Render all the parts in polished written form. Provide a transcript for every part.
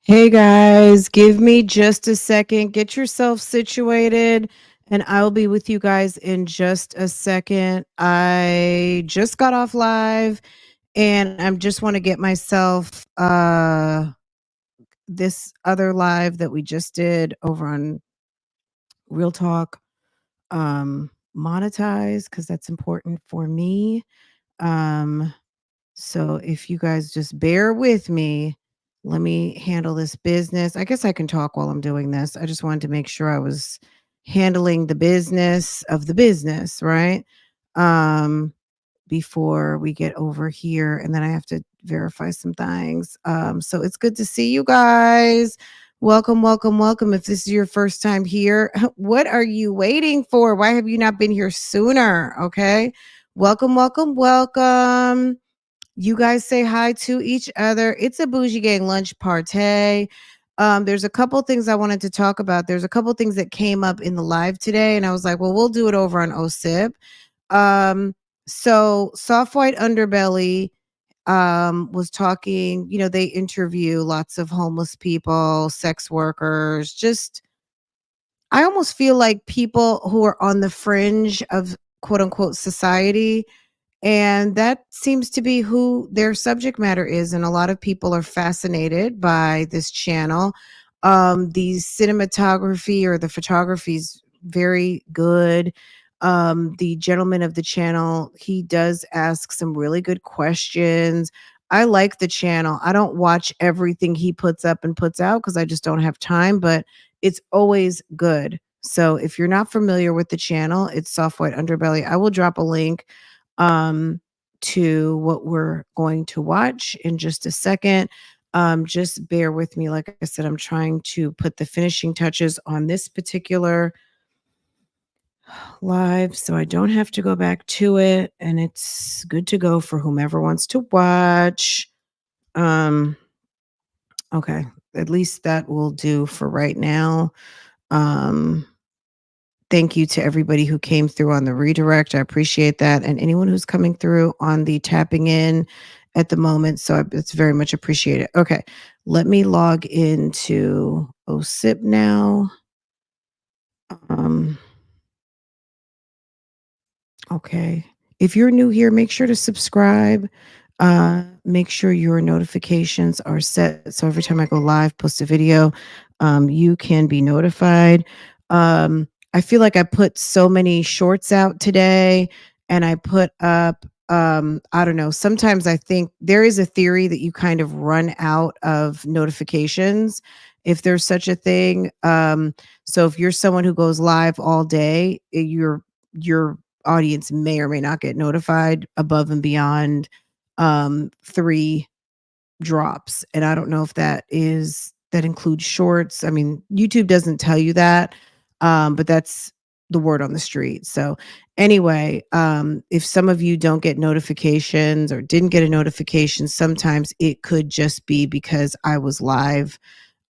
Hey guys, give me just a second. Get yourself situated, and I'll be with you guys in just a second. I just got off live, and I just want to get myself this other live that we just did over on Real Talk monetized because that's important for me. Um So if you guys just bear with me, let me handle this business. I guess I can talk while I'm doing this. I just wanted to make sure I was handling the business of the business, right? Um, Before we get over here, and then I have to verify some things. So it's good to see you guys. Welcome, welcome, welcome. If this is your first time here, what are you waiting for? Why have you not been here sooner? Okay. Welcome, welcome, welcome. You guys say hi to each other. It's a Bougie Gang lunch party. There's a couple things I wanted to talk about. There's a couple things that came up in the live today, and I was like, well, we'll do it over on OSIP. So Soft White Underbelly was talking, they interview lots of homeless people, sex workers, just I almost feel like people who are on the fringe of quote unquote society, and that seems to be who their subject matter is. And a lot of people are fascinated by this channel. The cinematography or the photography is very good. The gentleman of the channel, he does ask some really good questions. I like the channel. I don't watch everything he puts up and puts out because I just don't have time, but it's always good. So if you're not familiar with the channel, it's Soft White Underbelly. I will drop a link um, to what we're going to watch in just a second. Just bear with me. Like I said, I'm trying to put the finishing touches on this particular live so I don't have to go back to it. And it's good to go for whomever wants to watch. Um, okay, at least that will do for right now. Um, Thank you to everybody who came through on the redirect. I appreciate that. And anyone who's coming through on the tapping in at the moment. So it's very much appreciated. Okay. Let me log into OSIP now. Um, okay. If you're new here, make sure to subscribe. Make sure your notifications are set. So every time I go live, post a video, you can be notified. I feel like I put so many shorts out today, and I put up, I don't know, sometimes I think there is a theory that you kind of run out of notifications if there's such a thing. So if you're someone who goes live all day, your audience may or may not get notified above and beyond 3 drops. And I don't know if that includes shorts. I mean, YouTube doesn't tell you that, but that's the word on the street. So anyway, if some of you don't get notifications or didn't get a notification, sometimes it could just be because I was live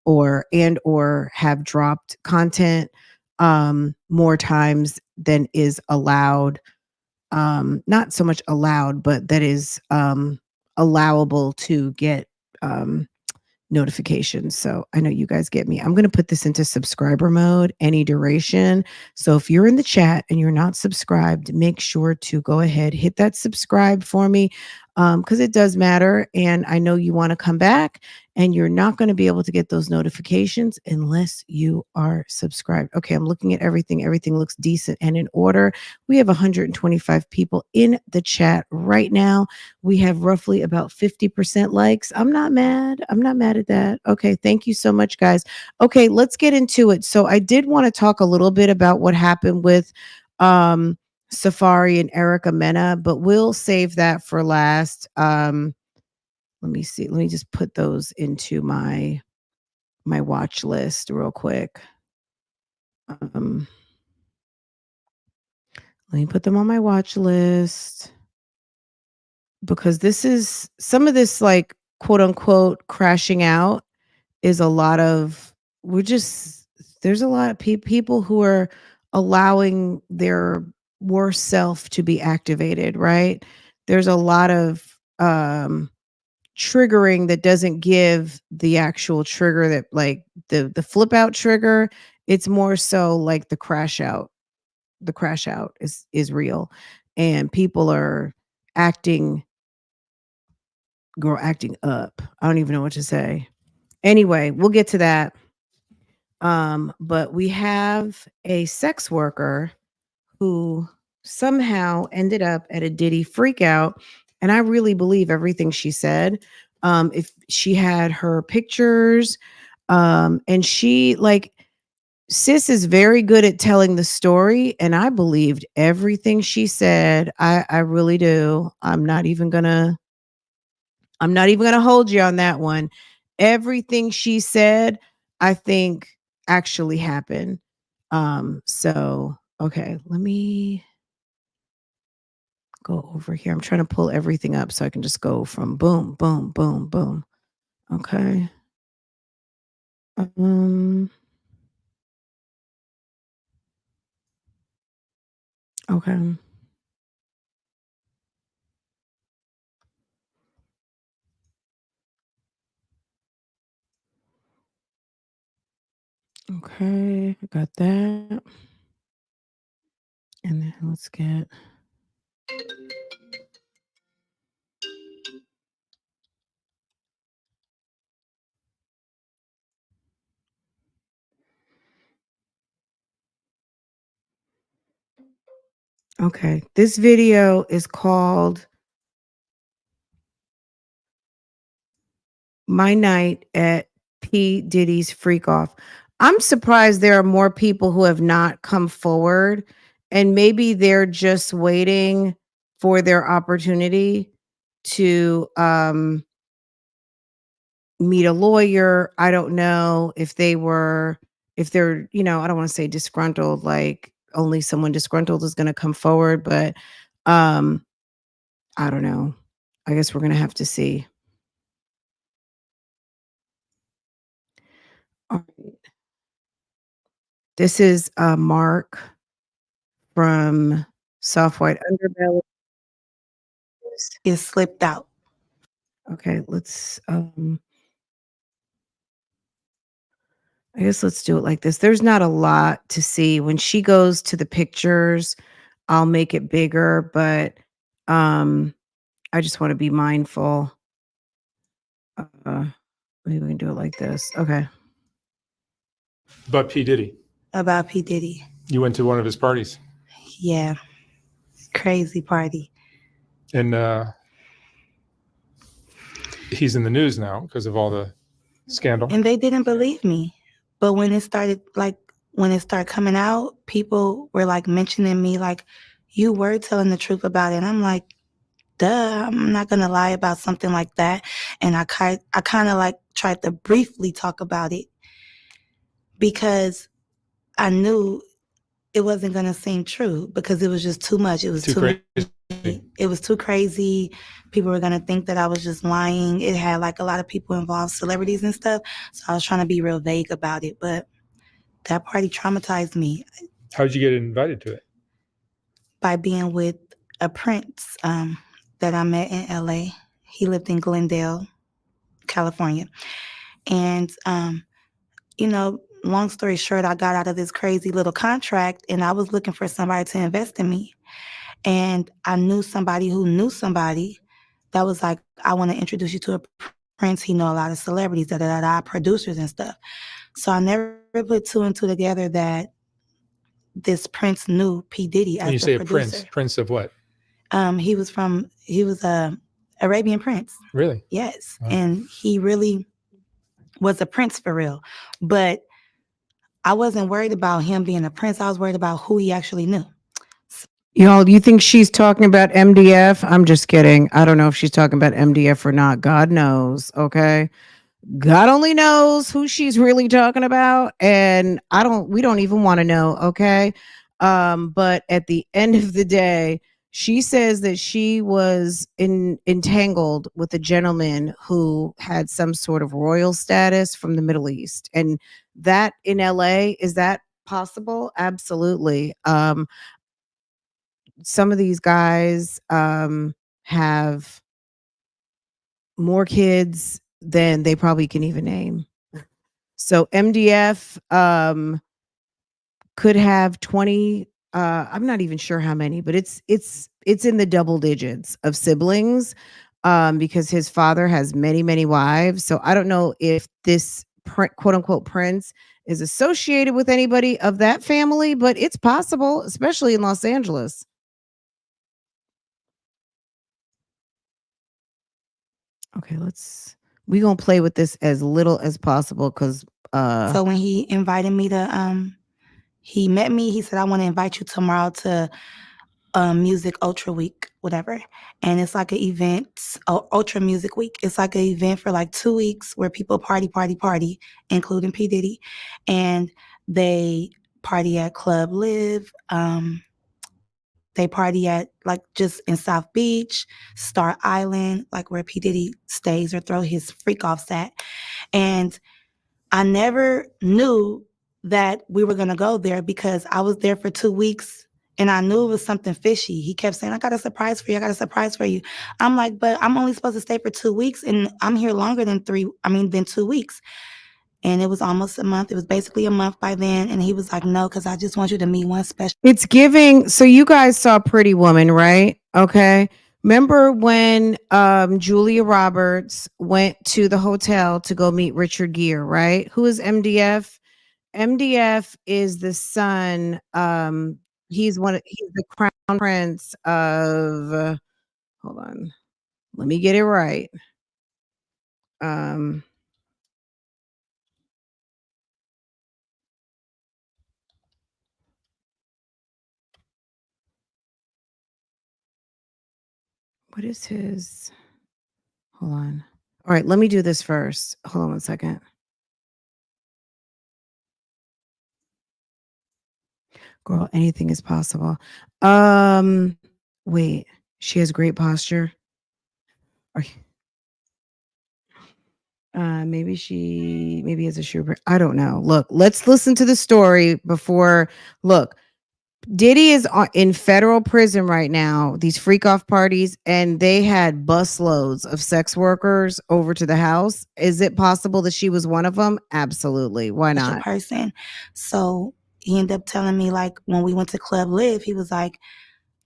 or have dropped content more times than is allowed. Not so much allowed, but that is allowable to get um, notifications. So I know you guys get me. I'm going to put this into subscriber mode, any duration. So if you're in the chat and you're not subscribed, make sure to go ahead, hit that subscribe for me because it does matter. And I know you want to come back, and you're not going to be able to get those notifications unless you are subscribed. Okay, I'm looking at everything. Everything looks decent and in order. We have 125 people in the chat right now. We have roughly about 50% likes. I'm not mad. I'm not mad at that. Okay, thank you so much, guys. Okay, let's get into it. So I did want to talk a little bit about what happened with um Safaree and Erica Mena, but we'll save that for last. Let me see. Let me just put those into my watch list real quick. Um, Let me put them on my watch list because this is some of this, like, quote unquote crashing out is a lot of we're just there's a lot of people who are allowing their worst self to be activated, right? There's a lot of triggering that doesn't give the actual trigger that like the flip out trigger. It's more so like the crash out. The crash out is real, and people are acting acting up. I don't even know what to say. Anyway, we'll get to that. But we have a sex worker who somehow ended up at a Diddy freakout. And I really believe everything she said. If she had her pictures, and she like sis is very good at telling the story, and I believed everything she said. I really do. I'm not even gonna hold you on that one. Everything she said, I think actually happened. So okay, let me go over here. I'm trying to pull everything up so I can just go from boom, boom, boom, boom. Okay. Um, okay. Okay, I got that. And then let's get okay. This video is called My Night at P Diddy's Freak Off. I'm surprised there are more people who have not come forward, and maybe they're just waiting for their opportunity to meet a lawyer. I don't know if if they're, I don't want to say disgruntled, like only someone disgruntled is going to come forward, but um I don't know. I guess we're going to have to see. All right. This is Mark from Soft White Underbelly. It slipped out. Okay, I guess let's do it like this. There's not a lot to see. When she goes to the pictures, I'll make it bigger, but um I just want to be mindful. Maybe we can do it like this. Okay. But P Diddy, About P Diddy. you went to one of his parties, Yeah, crazy party. and he's in the news now because of all the scandal. And they didn't believe me. But when it started coming out, people were like mentioning me like, you were telling the truth about it. And I'm like, duh, I'm not gonna lie about something like that. And I kind of like tried to briefly talk about it because I knew it wasn't gonna seem true because it was just too much. It was Too crazy. it was too crazy. People were gonna think that I was just lying. It had like a lot of people involved, celebrities and stuff. So I was trying to be real vague about it. But that party traumatized me How did you get invited to it? by being with a prince that I met in LA. He lived in Glendale, California. And long story short, I got out of this crazy little contract and I was looking for somebody to invest in me. And I knew somebody who knew somebody that was like, I want to introduce you to a prince. He know a lot of celebrities, producers and stuff. So I never put two and two together that this prince knew P Diddy as And you the say producer. a prince of what? He was a Arabian prince. Really? Yes. Wow. And he really was a prince for real. But I wasn't worried about him being a prince. I was worried about who he actually knew. Y'all, you think she's talking about MDF? I'm just kidding. I don't know if she's talking about MDF or not. God knows. Okay. God only knows who she's really talking about. And we don't even want to know. Okay. But at the end of the day, she says that she was entangled with a gentleman who had some sort of royal status from the Middle East. And that in LA, is that possible? Absolutely. Some of these guys have more kids than they probably can even name. So MDF could have 20, I'm not even sure how many, but it's in the double digits of siblings, because his father has many, many wives. So I don't know if this quote unquote prince is associated with anybody of that family, but it's possible, especially in Los Angeles. Okay, we gonna play with this as little as possible because So when he invited me to, he met me. He said, "I want to invite you tomorrow to Music Ultra Week, whatever." And it's like an event, Ultra Music Week. It's like an event for like 2 weeks where people party, party, party, including P Diddy, and they party at Club Live. They party at like just in South Beach, Star Island, like where P Diddy stays or throw his freak offs at. And I never knew that we were going to go there because I was there for 2 weeks and I knew it was something fishy. He kept saying, "I got a surprise for you. I got a surprise for you." I'm like, "But I'm only supposed to stay for 2 weeks and I'm here longer than than 2 weeks." And it was almost a month. It was basically a month by then. And he was like, "No, because I just want you to meet one special." it's giving. So you guys saw Pretty Woman, right? Okay. Remember when Julia Roberts went to the hotel to go meet Richard Gere, right? Who is MDF? MDF is the son. He's the crown prince of hold on. Let me get it right. Um what is his hold on. All right, let me do this first. Hold on one second. Girl, anything is possible. Um, wait, she has great posture. Are maybe as a Schubert. I don't know. Look, let's listen to the story before. Look, Diddy is in federal prison right now. These freak off parties, and they had busloads of sex workers over to the house. Is it possible that she was one of them? Absolutely. Why not? person. So he ended up telling me, like, when we went to Club Live, he was like,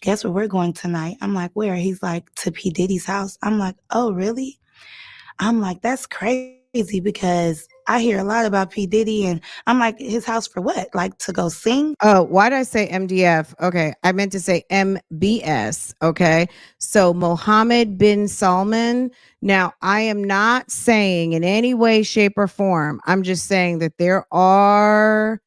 "Guess where we're going tonight?" I'm like, "Where?" He's like, "To P Diddy's house." I'm like, "Oh, really?" I'm like, "That's crazy because I hear a lot about P Diddy." And I'm like, "His house for what? Like to go sing?" Oh, why did I say MDF? Okay, I meant to say MBS. Okay, so Mohammed bin Salman. Now, I am not saying in any way, shape, or form. I'm just saying that there are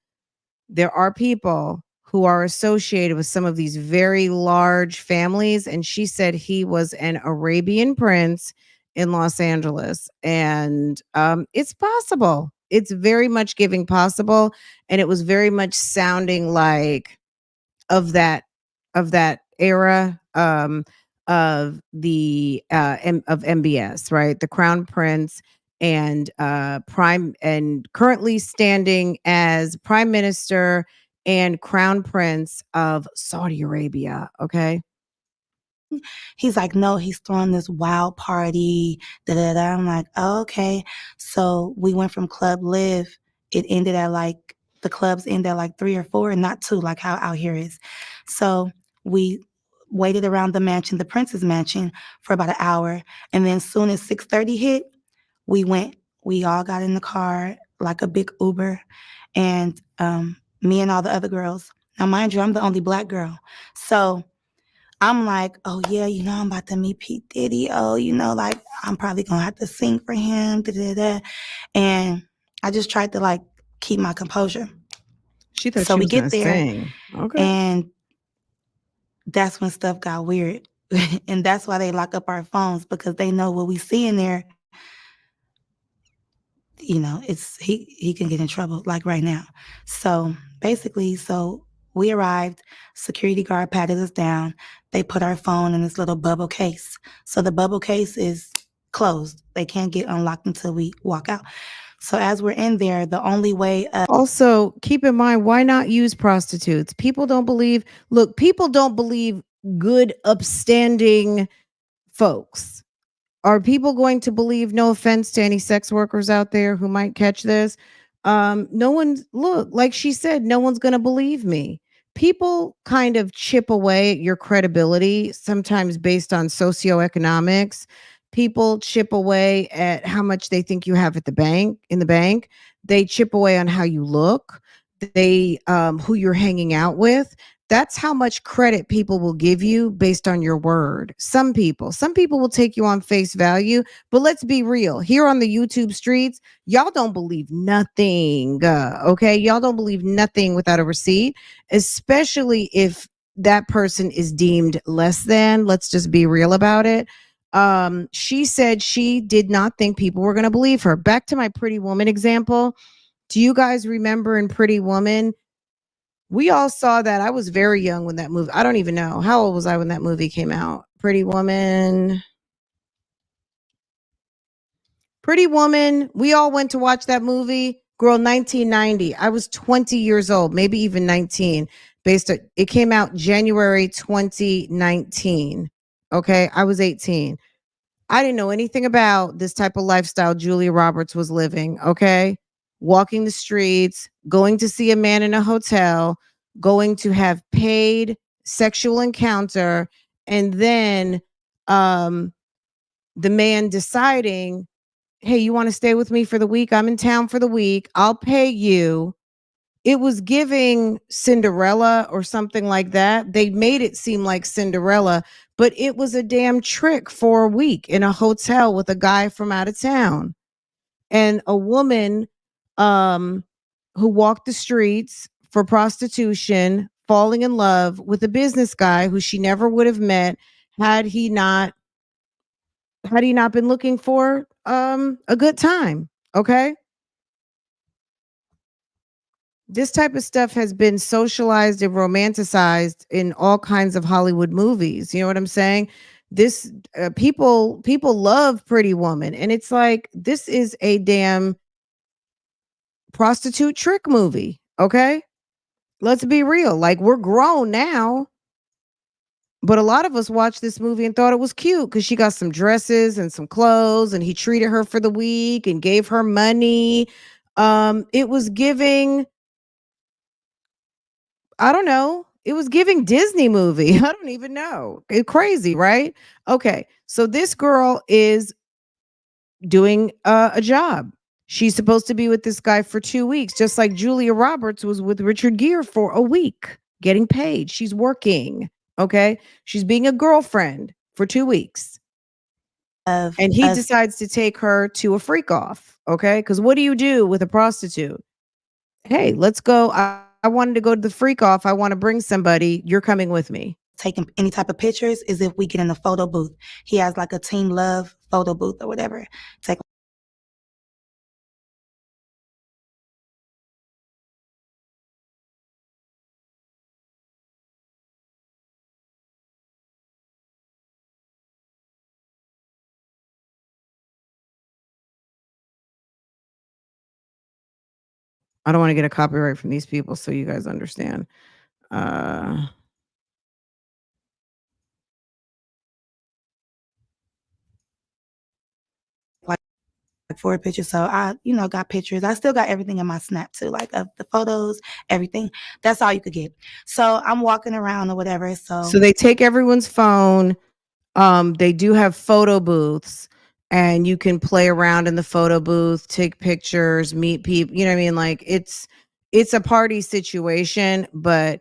people who are associated with some of these very large families, and she said he was an Arabian prince in Los Angeles, and it's possible. It's very much giving possible, and it was very much sounding like of that era, of the of MBS, right? The Crown Prince and prime and currently standing as prime minister and crown prince of Saudi Arabia. Okay. He's like, "No, he's throwing this wild party." Da da da. I'm like, "Oh, okay." So we went from Club Live. It ended at like the clubs end at like 3 or 4, and not 2, like how out here is. So we waited around the mansion, the Prince's mansion, for about an hour, and then soon as 6:30 hit, we went. We all got in the car like a big Uber, and me and all the other girls. Now, mind you, I'm the only black girl, so I'm like, "Oh yeah, I'm about to meet P Diddy. Oh, like I'm probably gonna have to sing for him." Da, da, da. And I just tried to like keep my composure. She thought So she we was gonna get there, sing. Okay. and that's when stuff got weird. And that's why they lock up our phones, because they know what we see in there. It's he can get in trouble like right now. So basically, we arrived, security guard patted us down. They put our phone in this little bubble case. So the bubble case is closed. They can't get unlocked until we walk out. So as we're in there, the only way Also, keep in mind, why not use prostitutes? People don't believe good, upstanding folks. Are people going to believe, no offense to any sex workers out there who might catch this? No one's, look, like she said, no one's going to believe me. People kind of chip away at your credibility, sometimes based on socioeconomics. People chip away at how much they think you have at the bank, in the bank. They chip away on how you look. They, who you're hanging out with. That's how much credit people will give you based on your word. Some people will take you on face value, but let's be real. Here on the YouTube streets, y'all don't believe nothing. Okay. Y'all don't believe nothing without a receipt, especially if that person is deemed less than. Let's just be real about it. She said she did not think people were going to believe her. Back to my Pretty Woman example. Do you guys remember in Pretty Woman? We all saw that. I was very young when that movie. I don't even know. How old was I when that movie came out? Pretty Woman. Pretty Woman. We all went to watch that movie. Girl, 1990. I was 20 years old, maybe even 19. It came out January 2019. Okay, I was 18. I didn't know anything about this type of lifestyle Julia Roberts was living. Okay, walking the streets, going to see a man in a hotel, going to have paid sexual encounter, and then um, the man deciding, hey, you want to stay with me for the week? I'm in town for the week. I'll pay you. It was giving Cinderella or something like that. They made it seem like Cinderella, but it was a damn trick for a week in a hotel with a guy from out of town. And a woman who walked the streets for prostitution, falling in love with a business guy who she never would have met had he not been looking for a good time. Okay. This type of stuff has been socialized and romanticized in all kinds of Hollywood movies. You know what I'm saying? This people love Pretty Woman, and it's like this is a damn prostitute trick movie. Okay, let's be real. Like, we're grown now, but a lot of us watched this movie and thought it was cute because she got some dresses and some clothes, and he treated her for the week and gave her money. It was giving, I don't know. It was giving Disney movie. I don't even know. It's crazy, right? Okay. So this girl is doing a job. She's supposed to be with this guy for 2 weeks, just like Julia Roberts was with Richard Gere for a week, getting paid. She's working. Okay. She's being a girlfriend for 2 weeks. And he decides to take her to a freak off. Okay. Because what do you do with a prostitute? Hey, let's go. I wanted to go to the freak off. I want to bring somebody. You're coming with me. Taking any type of pictures is if we get in the photo booth. He has like a Team Love photo booth or whatever. Take I don't want to get a copyright from these people, so you guys understand. like 4 pictures. So I, got pictures. I still got everything in my Snap too, like of the photos, everything. That's all you could get. So I'm walking around or whatever. So they take everyone's phone. They do have photo booths, and you can play around in the photo booth, take pictures, meet people. You know what I mean? Like it's a party situation, but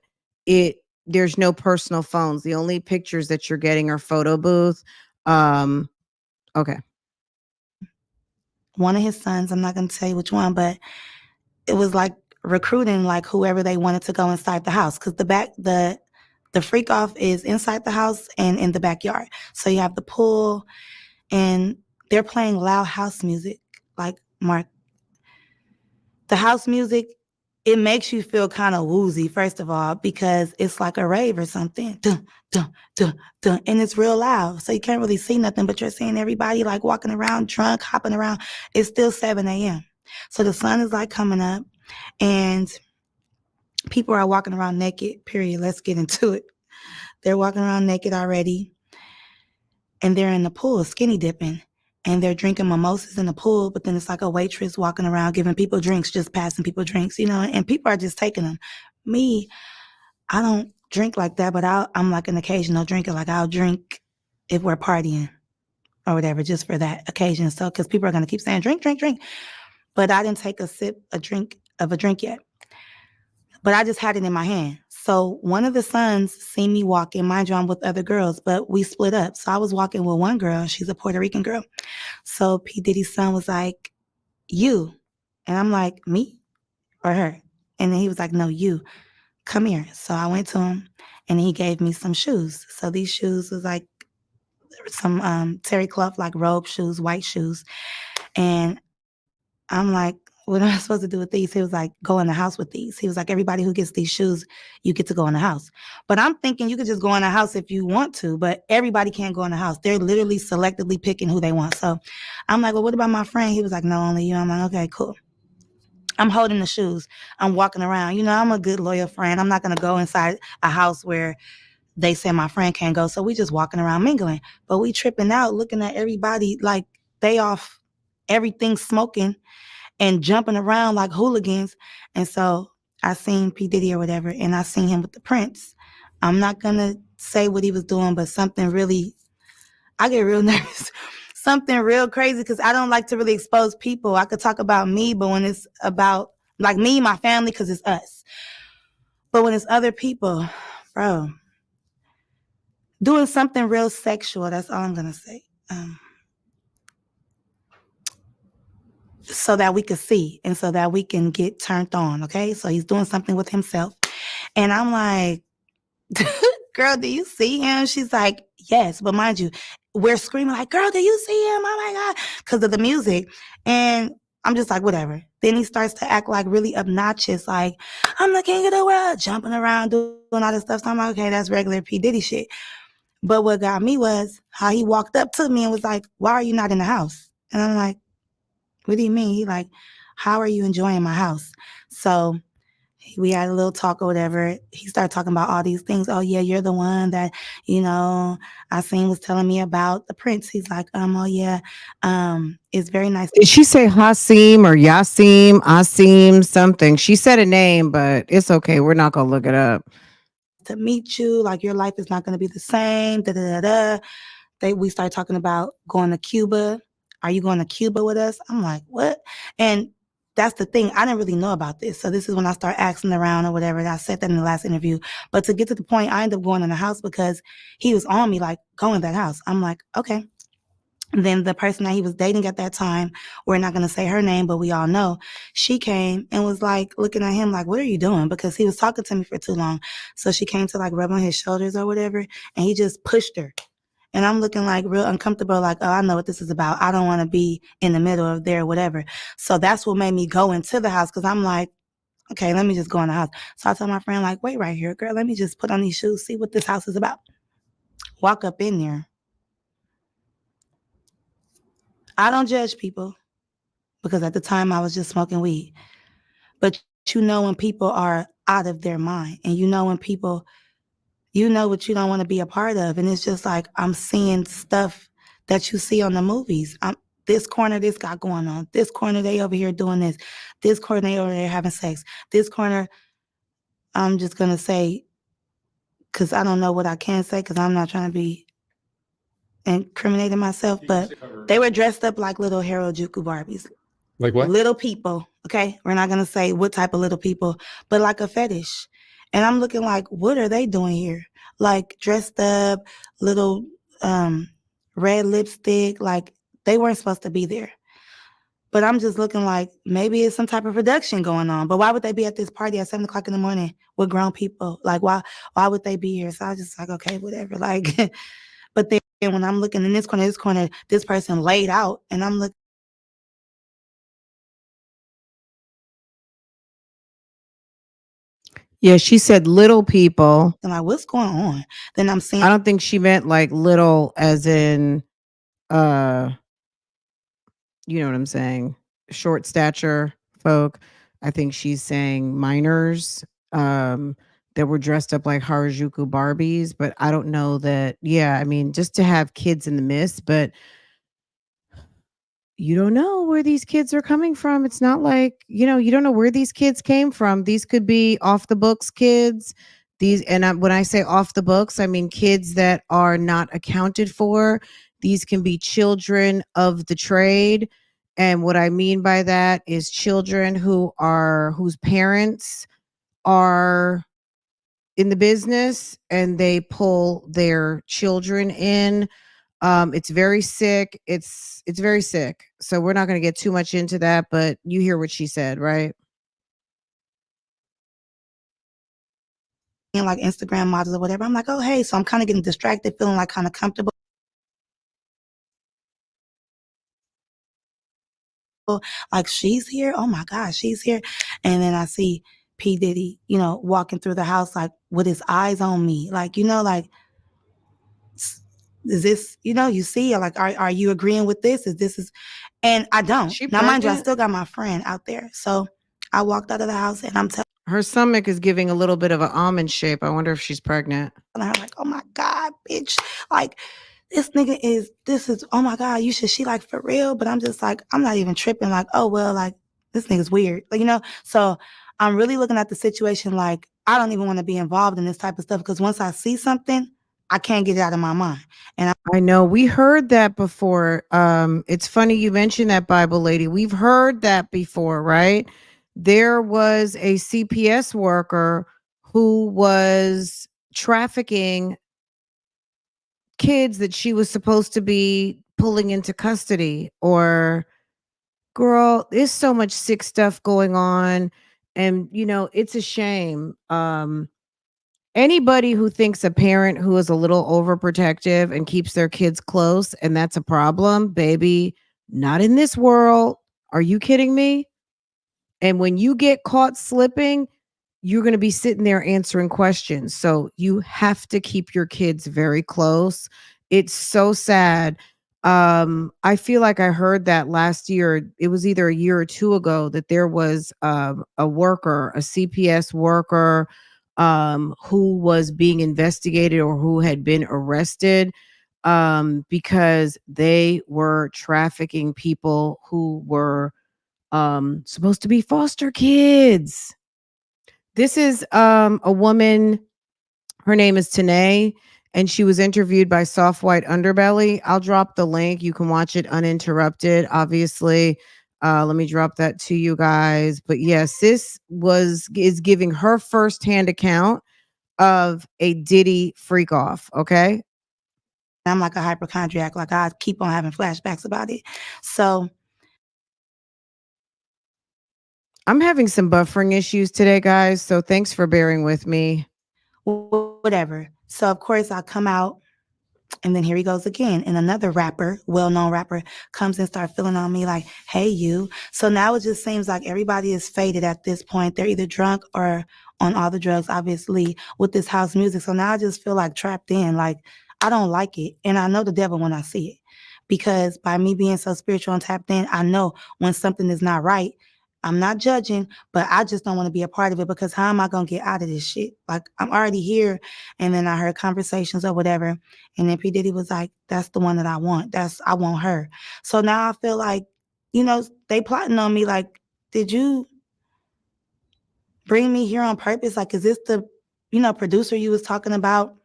there's no personal phones. The only pictures that you're getting are photo booth. Okay. One of his sons, I'm not going to tell you which one, but it was like recruiting like whoever they wanted to go inside the house, because the freak off is inside the house and in the backyard. So you have the pool, and they're playing loud house music. Like, Mark, the house music, it makes you feel kind of woozy, first of all, because it's like a rave or something. Dun, dun, dun, dun, and it's real loud. So you can't really see nothing, but you're seeing everybody like walking around drunk, hopping around. It's still 7 a.m. So the sun is like coming up, and people are walking around naked, period. Let's get into it. They're walking around naked already, and they're in the pool skinny dipping. and they're drinking mimosas in the pool, but then it's like a waitress walking around giving people drinks, just passing people drinks, and people are just taking them. Me, I don't drink like that, but I'm like an occasional drinker. Like I'll drink if we're partying or whatever, just for that occasion. So, because people are going to keep saying drink, drink, drink. But I didn't take a drink yet. But I just had it in my hand. So one of the sons seen me walking. Mind you, I'm with other girls, but we split up. So I was walking with one girl. She's a Puerto Rican girl. So P Diddy's son was like, you. And I'm like, me or her? And then he was like, no, you. Come here. So I went to him and he gave me some shoes. So these shoes was like some terry cloth, like robe shoes, white shoes. And I'm like, what am I supposed to do with these? He was like, go in the house with these. He was like, everybody who gets these shoes, you get to go in the house. But I'm thinking you could just go in the house if you want to, but everybody can't go in the house. They're literally selectively picking who they want. So I'm like, well, what about my friend? He was like, no, only you. I'm like, okay, cool. I'm holding the shoes. I'm walking around. I'm a good, loyal friend. I'm not going to go inside a house where they say my friend can't go. So we just walking around mingling. But we tripping out, looking at everybody like they off everything smoking and jumping around like hooligans. And so I seen P Diddy or whatever, and I seen him with the Prince. I'm not going to say what he was doing, but something really, I get real nervous. Something real crazy, because I don't like to really expose people. I could talk about me, but when it's about like me, my family, because it's us. But when it's other people, bro, doing something real sexual, that's all I'm going to say. So that we could see and so that we can get turned on, okay? So he's doing something with himself. And I'm like, girl, do you see him? She's like, yes. But mind you, we're screaming like, girl, do you see him? Oh my God. Because of the music. And I'm just like, whatever. Then he starts to act like really obnoxious, like, I'm the king of the world, jumping around, doing all this stuff. So I'm like, okay, that's regular P. Diddy shit. But what got me was how he walked up to me and was like, why are you not in the house? And I'm like, what do you mean? He like, how are you enjoying my house? So we had a little talk or whatever. He started talking about all these things. Oh yeah, you're the one that, I seen was telling me about the Prince. He's like, oh yeah, it's very nice. Did she say Hasim or Yasim, Asim, something? She said a name, but it's okay. We're not going to look it up. To meet you, like your life is not going to be the same. Da da da da. We started talking about going to Cuba. Are you going to Cuba with us? I'm like, what? And that's the thing. I didn't really know about this. So this is when I start asking around or whatever. And I said that in the last interview. But to get to the point, I ended up going in the house because he was on me, like, go in that house. I'm like, okay. And then the person that he was dating at that time, we're not going to say her name, but we all know, she came and was like looking at him like, what are you doing? Because he was talking to me for too long. So she came to like rub on his shoulders or whatever. And he just pushed her. And I'm looking like real uncomfortable, like, oh, I know what this is about. I don't want to be in the middle of there, whatever. So that's what made me go into the house, because I'm like, okay, let me just go in the house. So I told my friend, like, wait right here, girl, let me just put on these shoes, see what this house is about. Walk up in there. I don't judge people because at the time I was just smoking weed. But when people are out of their mind, and when people, what you don't want to be a part of. And it's just like, I'm seeing stuff that you see on the movies. This corner, this got going on. This corner, they over here doing this. This corner, they over there having sex. This corner, I'm just going to say, because I don't know what I can say, because I'm not trying to be incriminating myself, but they were dressed up like little Harajuku Barbies. Like what? Little people, okay? We're not going to say what type of little people, but like a fetish. And I'm looking like, what are they doing here? Like dressed up, little red lipstick, like they weren't supposed to be there. But I'm just looking like maybe it's some type of production going on. But why would they be at this party at 7:00 in the morning with grown people? Like why would they be here? So I was just like, okay, whatever. Like, but then when I'm looking in this corner, this person laid out, and I'm looking. Yeah, she said little people. I'm like, what's going on? Then I'm seeing. I don't think she meant like little as in, you know what I'm saying? Short stature folk. I think she's saying minors that were dressed up like Harajuku Barbies, but I don't know that. Yeah, I mean, just to have kids in the midst, but you don't know where these kids are coming from. It's not like, you don't know where these kids came from. These could be off the books kids. When I say off the books, I mean kids that are not accounted for. These can be children of the trade. And what I mean by that is children whose parents are in the business and they pull their children in. It's very sick. It's very sick. So we're not going to get too much into that, but you hear what she said, right? Like Instagram models or whatever. I'm like, oh hey, so I'm kind of getting distracted, feeling like kind of comfortable. Like she's here. Oh my gosh, she's here. And then I see P Diddy, walking through the house like with his eyes on me, like like is this you see like are you agreeing with this? And I don't. She Now mind you, I pregnant? still got my friend out there. So I walked out of the house and I'm telling Her stomach is giving a little bit of an almond shape. I wonder if she's pregnant. her like, oh my God, bitch. Like this is, oh my God, she like for real? But I'm just like, I'm not even tripping. Like, oh, well, like this nigga's weird. Like, so I'm really looking at the situation like, I don't even want to be involved in this type of stuff because once I see something, I can't get it out of my mind. And I know we heard that before. It's funny you mentioned that, Bible lady. We've heard that before, right? There was a CPS worker who was trafficking kids that she was supposed to be pulling into custody. Or girl, there's so much sick stuff going on, and it's a shame. Anybody who thinks a parent who is a little overprotective and keeps their kids close and that's a problem, baby, not in this world. Are you kidding me? And when you get caught slipping, you're going to be sitting there answering questions. So you have to keep your kids very close. It's so sad. I feel like I heard that last year. It was either a year or two ago that there was a worker, a CPS worker, who was being investigated or who had been arrested because they were trafficking people who were supposed to be foster kids. This is a woman, her name is Tanae, and she was interviewed by Soft White Underbelly. I'll drop the link. You can watch it uninterrupted, obviously. Let me drop that to you guys. But yes, sis is giving her firsthand account of a Diddy freak off. Okay. I'm like a hypochondriac. Like I keep on having flashbacks about it. So I'm having some buffering issues today, guys. So thanks for bearing with me. whatever. So of course I come out. And then here he goes again. And another rapper, well-known rapper, comes and starts feeling on me like, hey, you. So now it just seems like everybody is faded at this point. They're either drunk or on all the drugs, obviously, with this house music. So now I just feel like trapped in. Like, I don't like it. And I know the devil when I see it. Because by me being so spiritual and tapped in, I know when something is not right. I'm not judging, but I just don't want to be a part of it because how am I going to get out of this shit? Like, I'm already here. And then I heard conversations or whatever. And then P. Diddy was like, that's the one that I want. I want her. So now I feel like, they plotting on me. Like, did you bring me here on purpose? Like, is this the, producer you was talking about?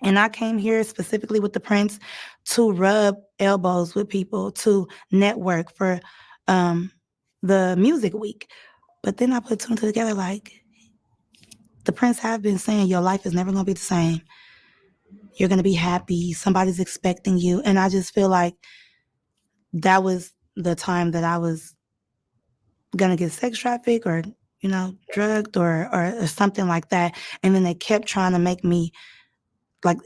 And I came here specifically with the Prince to rub elbows with people, to network for the music week. But then I put two and two together like, the Prince have been saying your life is never going to be the same. You're going to be happy. Somebody's expecting you. And I just feel like that was the time that I was going to get sex trafficked or, drugged or something like that. And then they kept trying to make me like,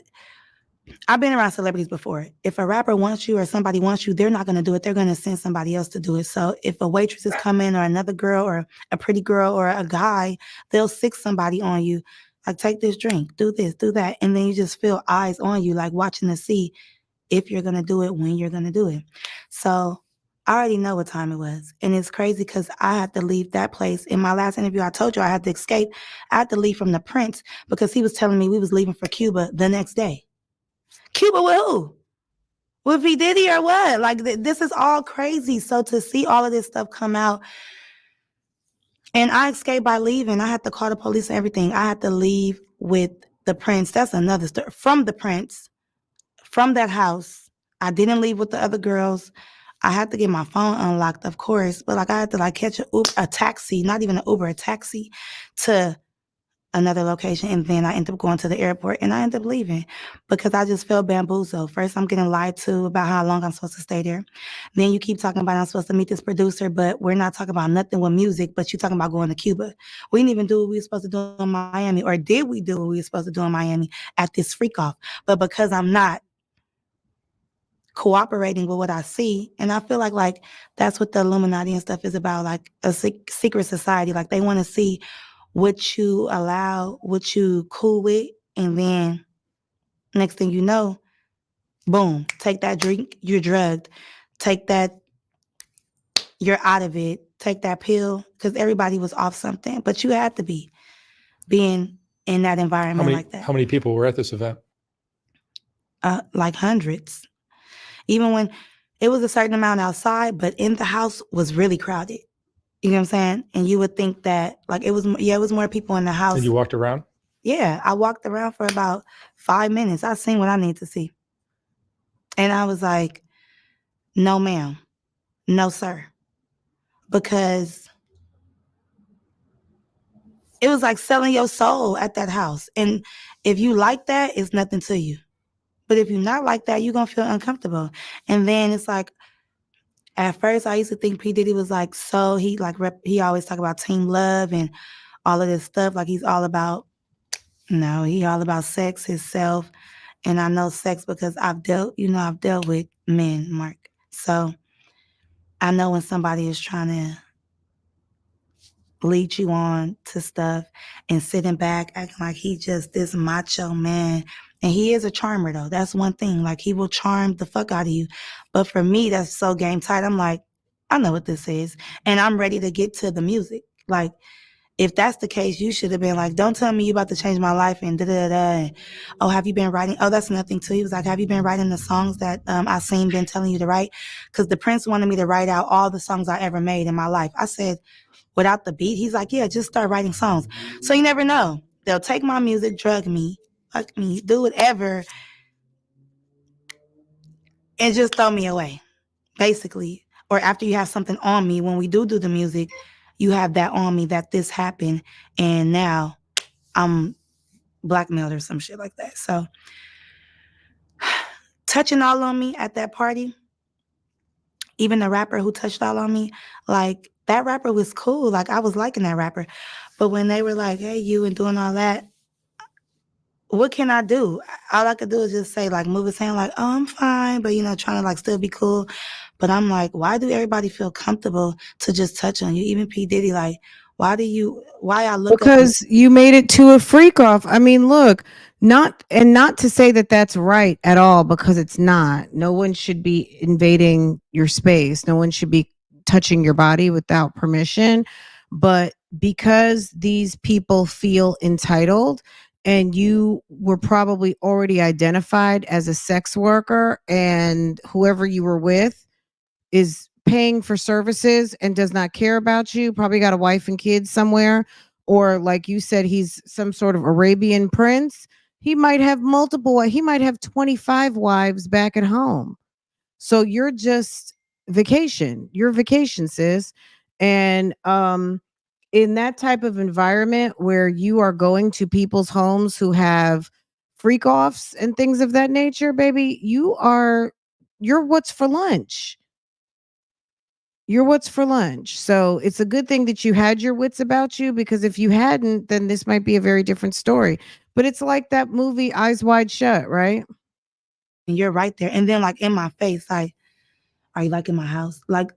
I've been around celebrities before. If a rapper wants you or somebody wants you, they're not going to do it. They're going to send somebody else to do it. So if a waitress is coming or another girl or a pretty girl or a guy, they'll sick somebody on you. Like, take this drink, do this, do that. And then you just feel eyes on you, like watching to see if you're going to do it, when you're going to do it. So I already know what time it was. And it's crazy because I had to leave that place. In my last interview, I told you I had to escape. I had to leave from the Prince because he was telling me we was leaving for Cuba the next day. Cuba with who? With P Diddy or what? Like this is all crazy. So to see all of this stuff come out, and I escaped by leaving. I had to call the police and everything. I had to leave with the prince. That's another story. From the prince, from that house. I didn't leave with the other girls. I had to get my phone unlocked, of course, but like I had to like catch a taxi, not even an Uber, a taxi to another location. And then I ended up going to the airport and I ended up leaving because I just felt bamboozled. First, I'm getting lied to about how long I'm supposed to stay there. Then you keep talking about I'm supposed to meet this producer, but we're not talking about nothing with music, but you're talking about going to Cuba. We didn't even do what we were supposed to do in Miami, or did we do what we were supposed to do in Miami at this freak off? But because I'm not cooperating with what I see, and I feel like that's what the Illuminati and stuff is about, like a secret society. Like they want to see what you allow, what you cool with, and then next thing you know, boom, take that drink, you're drugged. Take that, you're out of it. Take that pill, because everybody was off something, but you had to be being in that environment like that. How many people were at this event? Like hundreds. Even when it was a certain amount outside, but in the house was really crowded. You know what I'm saying? And you would think that like it was more people in the house. And you walked around? Yeah, I walked around for about 5 minutes. I seen what I need to see. And I was like, no, ma'am. No, sir. Because it was like selling your soul at that house. And if you like that, it's nothing to you. But if you're not like that, you're going to feel uncomfortable. And then it's like, at first I used to think P Diddy was like, so he always talk about team love and all of this stuff. Like he's all about, no, he all about sex, himself. And I know sex because I've dealt with men, Mark. So I know when somebody is trying to lead you on to stuff and sitting back acting like he just this macho man. And he is a charmer though. That's one thing. Like he will charm the fuck out of you. But for me, that's so game tight. I'm like, I know what this is. And I'm ready to get to the music. Like, if that's the case, you should have been like, don't tell me you about to change my life and da-da-da-da. And, oh, have you been writing? Oh, that's nothing too. He was like, have you been writing the songs that I seen been telling you to write? Because the Prince wanted me to write out all the songs I ever made in my life. I said, without the beat? He's like, yeah, just start writing songs. So you never know. They'll take my music, drug me, fuck me, do whatever, and just throw me away, basically. Or after you have something on me, when we do the music, you have that on me that this happened, and now I'm blackmailed or some shit like that. So touching all on me at that party, even the rapper who touched all on me, like that rapper was cool. Like I was liking that rapper. But when they were like, hey, you, and doing all that, what can I do? All I could do is just say, like, move his hand, like, oh, I'm fine, but, trying to, like, still be cool. But I'm like, why do everybody feel comfortable to just touch on you? Even P. Diddy, like, why I look because you made it to a freak off. I mean, look, not to say that that's right at all, because it's not. No one should be invading your space. No one should be touching your body without permission. But because these people feel entitled, and you were probably already identified as a sex worker, and whoever you were with is paying for services and does not care about you, probably got a wife and kids somewhere, or like you said, he's some sort of Arabian prince. He might have 25 wives back at home. So you're just you're vacation, sis. And in that type of environment where you are going to people's homes who have freak offs and things of that nature, baby, you're what's for lunch. You're what's for lunch. So it's a good thing that you had your wits about you, because if you hadn't, then this might be a very different story. But it's like that movie Eyes Wide Shut, right? and you're right there. And then, like, in my face, like, are you, like, in my house? Like,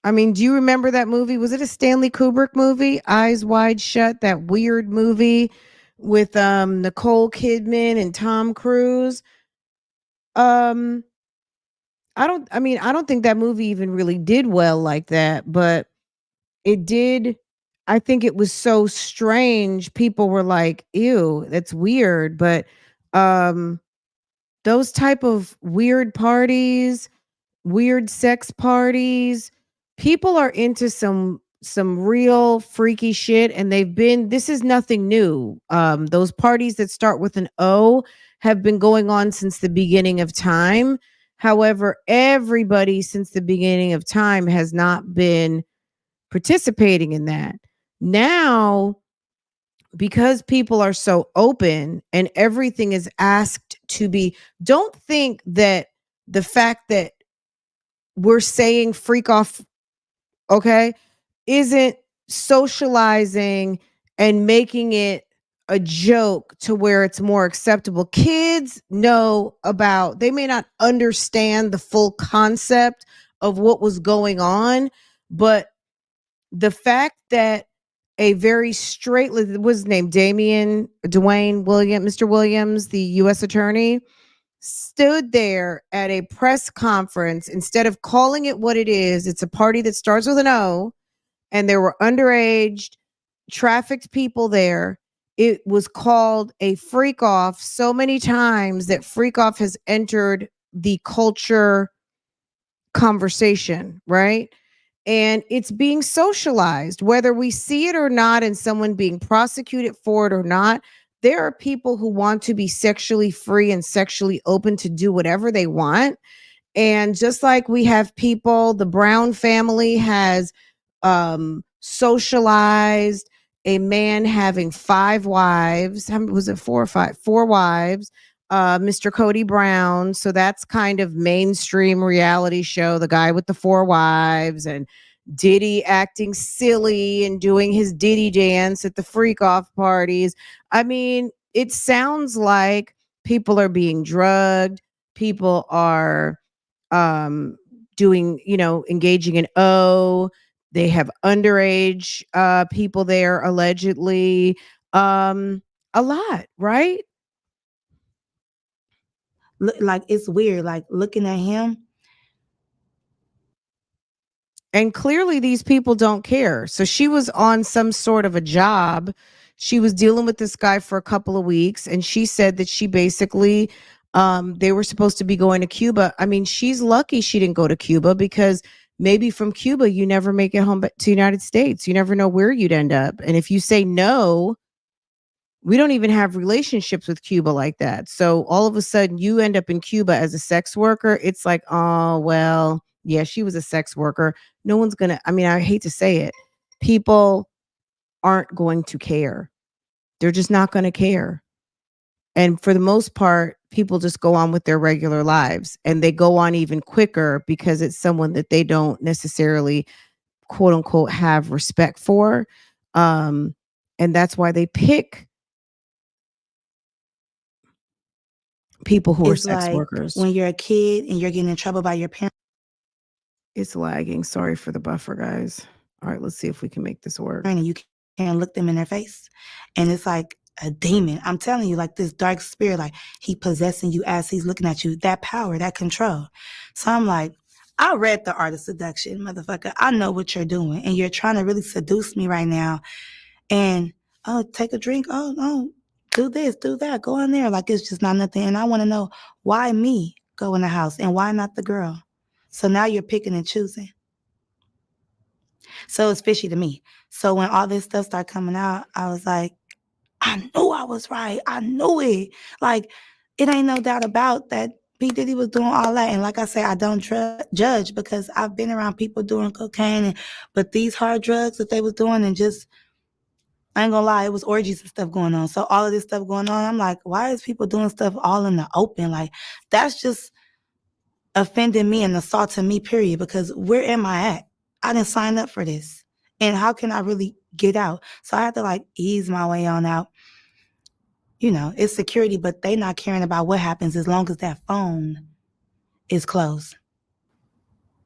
I mean, do you remember that movie? Was it a Stanley Kubrick movie, Eyes Wide Shut, that weird movie with Nicole Kidman and Tom Cruise? Um I don't think that movie even really did well like that, but it did. I think it was so strange. People were like, "Ew, that's weird." But um those type of weird parties, weird sex parties, people are into some real freaky shit, and this is nothing new. Those parties that start with an O have been going on since the beginning of time. However, everybody since the beginning of time has not been participating in that. Now, because people are so open and everything is asked to be, don't think that the fact that we're saying freak off, okay, isn't socializing and making it a joke to where it's more acceptable. Kids know about, they may not understand the full concept of what was going on, but the fact that a very straight, what was his name, Dwayne Williams, Mr. Williams, the U.S. attorney, stood there at a press conference, instead of calling it what it is, it's a party that starts with an O, and there were underage trafficked people there. It was called a freak off so many times that freak off has entered the culture conversation, right? And it's being socialized, whether we see it or not, and someone being prosecuted for it or not. There are people who want to be sexually free and sexually open to do whatever they want. And just like we have people, the Brown family has socialized a man having 5 wives. How many was it? 4 or 5? 4 wives. Mr. Cody Brown. So that's kind of mainstream reality show. The guy with the 4 wives, and Diddy acting silly and doing his Diddy dance at the freak off parties. I mean, it sounds like people are being drugged. People are doing, engaging in O. They have underage people there allegedly. A lot, right? Like, it's weird. Like, looking at him. And clearly these people don't care. So she was on some sort of a job. She was dealing with this guy for a couple of weeks, and she said that she basically they were supposed to be going to Cuba. I mean, she's lucky she didn't go to Cuba, because maybe from Cuba you never make it home to the United States. You never know where you'd end up. And if you say no, we don't even have relationships with Cuba like that. So all of a sudden you end up in Cuba as a sex worker. It's like, oh, well, yeah, she was a sex worker. No one's going to, I mean, I hate to say it. People aren't going to care. They're just not going to care. And for the most part, people just go on with their regular lives, and they go on even quicker because it's someone that they don't necessarily, quote unquote, have respect for. And that's why they pick people who are It's sex like workers. when you're a kid and you're getting in trouble by your parents. It's lagging. Sorry for the buffer, guys. All right, let's see if we can make this work. And you can't look them in their face. And it's like a demon. I'm telling you, like this dark spirit, like he possessing you as he's looking at you. That power, that control. So I'm like, I read The Art of Seduction, motherfucker. I know what you're doing. And you're trying to really seduce me right now. And, oh, take a drink. Oh, no. Do this, do that. Go in there. Like it's just not nothing. And I want to know, why me go in the house and why not the girl? So now you're picking and choosing. So it's fishy to me. So when all this stuff started coming out, I was like, I knew I was right. I knew it. Like, it ain't no doubt about that. P Diddy was doing all that. And like I say, I don't judge, because I've been around people doing cocaine, but these hard drugs that they was doing, and just, I ain't gonna lie, it was orgies and stuff going on. So all of this stuff going on, I'm like, why is people doing stuff all in the open? Like, that's just offending me and assaulting me, period, because where am I at? I didn't sign up for this. And how can I really get out? So I had to like ease my way on out. You know, it's security, but they not caring about what happens as long as that phone is closed.